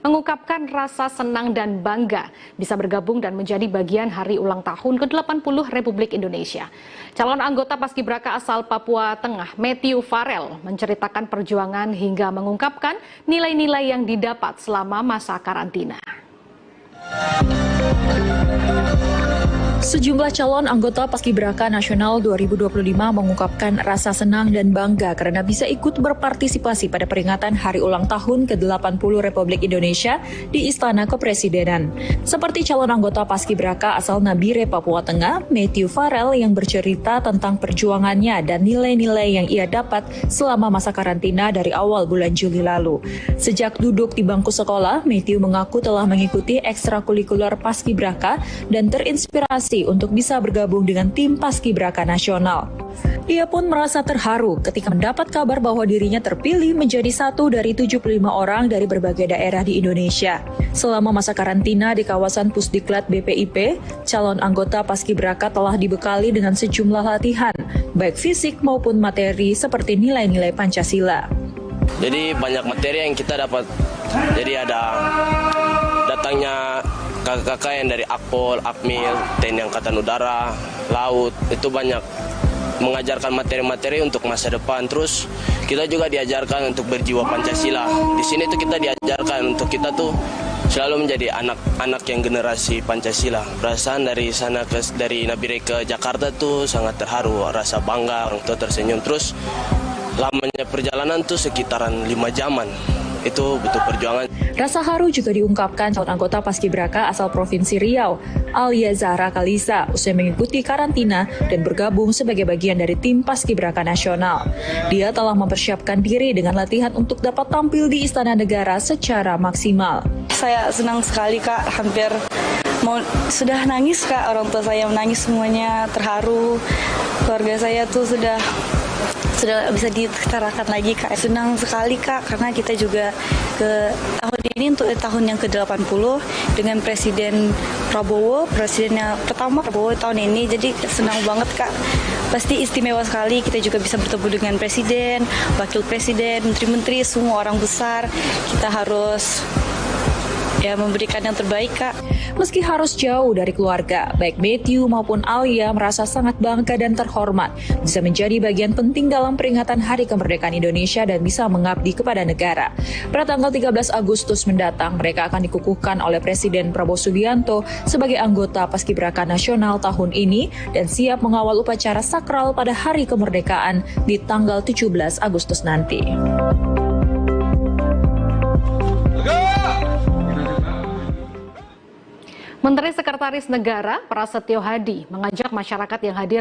mengungkapkan rasa senang dan bangga bisa bergabung dan menjadi bagian Hari Ulang Tahun ke-80 Republik Indonesia. Calon anggota Paskibraka asal Papua Tengah, Matthew Farrell, menceritakan perjuangan hingga mengungkapkan nilai-nilai yang didapat selama masa karantina. Sejumlah calon anggota Paskibraka Nasional 2025 mengungkapkan rasa senang dan bangga karena bisa ikut berpartisipasi pada peringatan Hari Ulang Tahun ke-80 Republik Indonesia di Istana Kepresidenan. Seperti calon anggota Paskibraka asal Nabire, Papua Tengah, Matthew Farrell yang bercerita tentang perjuangannya dan nilai-nilai yang ia dapat selama masa karantina dari awal bulan Juli lalu. Sejak duduk di bangku sekolah, Matthew mengaku telah mengikuti ekstrakurikuler Paskibraka dan terinspirasi untuk bisa bergabung dengan tim Paskibraka Nasional. Ia pun merasa terharu ketika mendapat kabar bahwa dirinya terpilih menjadi satu dari 75 orang dari berbagai daerah di Indonesia. Selama masa karantina di kawasan Pusdiklat BPIP, calon anggota Paskibraka telah dibekali dengan sejumlah latihan, baik fisik maupun materi seperti nilai-nilai Pancasila. Jadi banyak materi yang kita dapat. Jadi ada datangnya kakak-kakak yang dari Akpol, Akmil, TNI Angkatan Udara, Laut, itu banyak mengajarkan materi-materi untuk masa depan. Terus kita juga diajarkan untuk berjiwa Pancasila. Di sini tuh kita diajarkan untuk kita tuh selalu menjadi anak-anak yang generasi Pancasila. Perasaan dari sana dari Nabire ke Jakarta tuh sangat terharu, rasa bangga, orang tua tersenyum. Terus lamanya perjalanan tuh sekitaran 5 jaman. Itu butuh perjuangan. Rasa haru juga diungkapkan calon anggota Paskibraka asal Provinsi Riau, Alia Zahra Kalisa, usai mengikuti karantina dan bergabung sebagai bagian dari tim Paskibraka Nasional. Dia telah mempersiapkan diri dengan latihan untuk dapat tampil di Istana Negara secara maksimal. Saya senang sekali Kak, hampir sudah nangis Kak, orang tua saya menangis semuanya, terharu. Keluarga saya tuh sudah bisa ditarakan lagi Kak. Senang sekali Kak karena kita juga ke tahun ini untuk tahun yang ke-80 dengan Presiden Prabowo, presiden yang pertama Prabowo tahun ini. Jadi senang banget Kak. Pasti istimewa sekali, kita juga bisa bertemu dengan Presiden, Wakil Presiden, Menteri-Menteri, semua orang besar. Kita harus ya memberikan yang terbaik, Kak. Meski harus jauh dari keluarga, baik Matthew maupun Alia merasa sangat bangga dan terhormat bisa menjadi bagian penting dalam peringatan Hari Kemerdekaan Indonesia dan bisa mengabdi kepada negara. Pada tanggal 13 Agustus mendatang, mereka akan dikukuhkan oleh Presiden Prabowo Subianto sebagai anggota Paskibraka Nasional tahun ini dan siap mengawal upacara sakral pada Hari Kemerdekaan di tanggal 17 Agustus nanti. Menteri Sekretaris Negara Prasetyo Hadi mengajak masyarakat yang hadir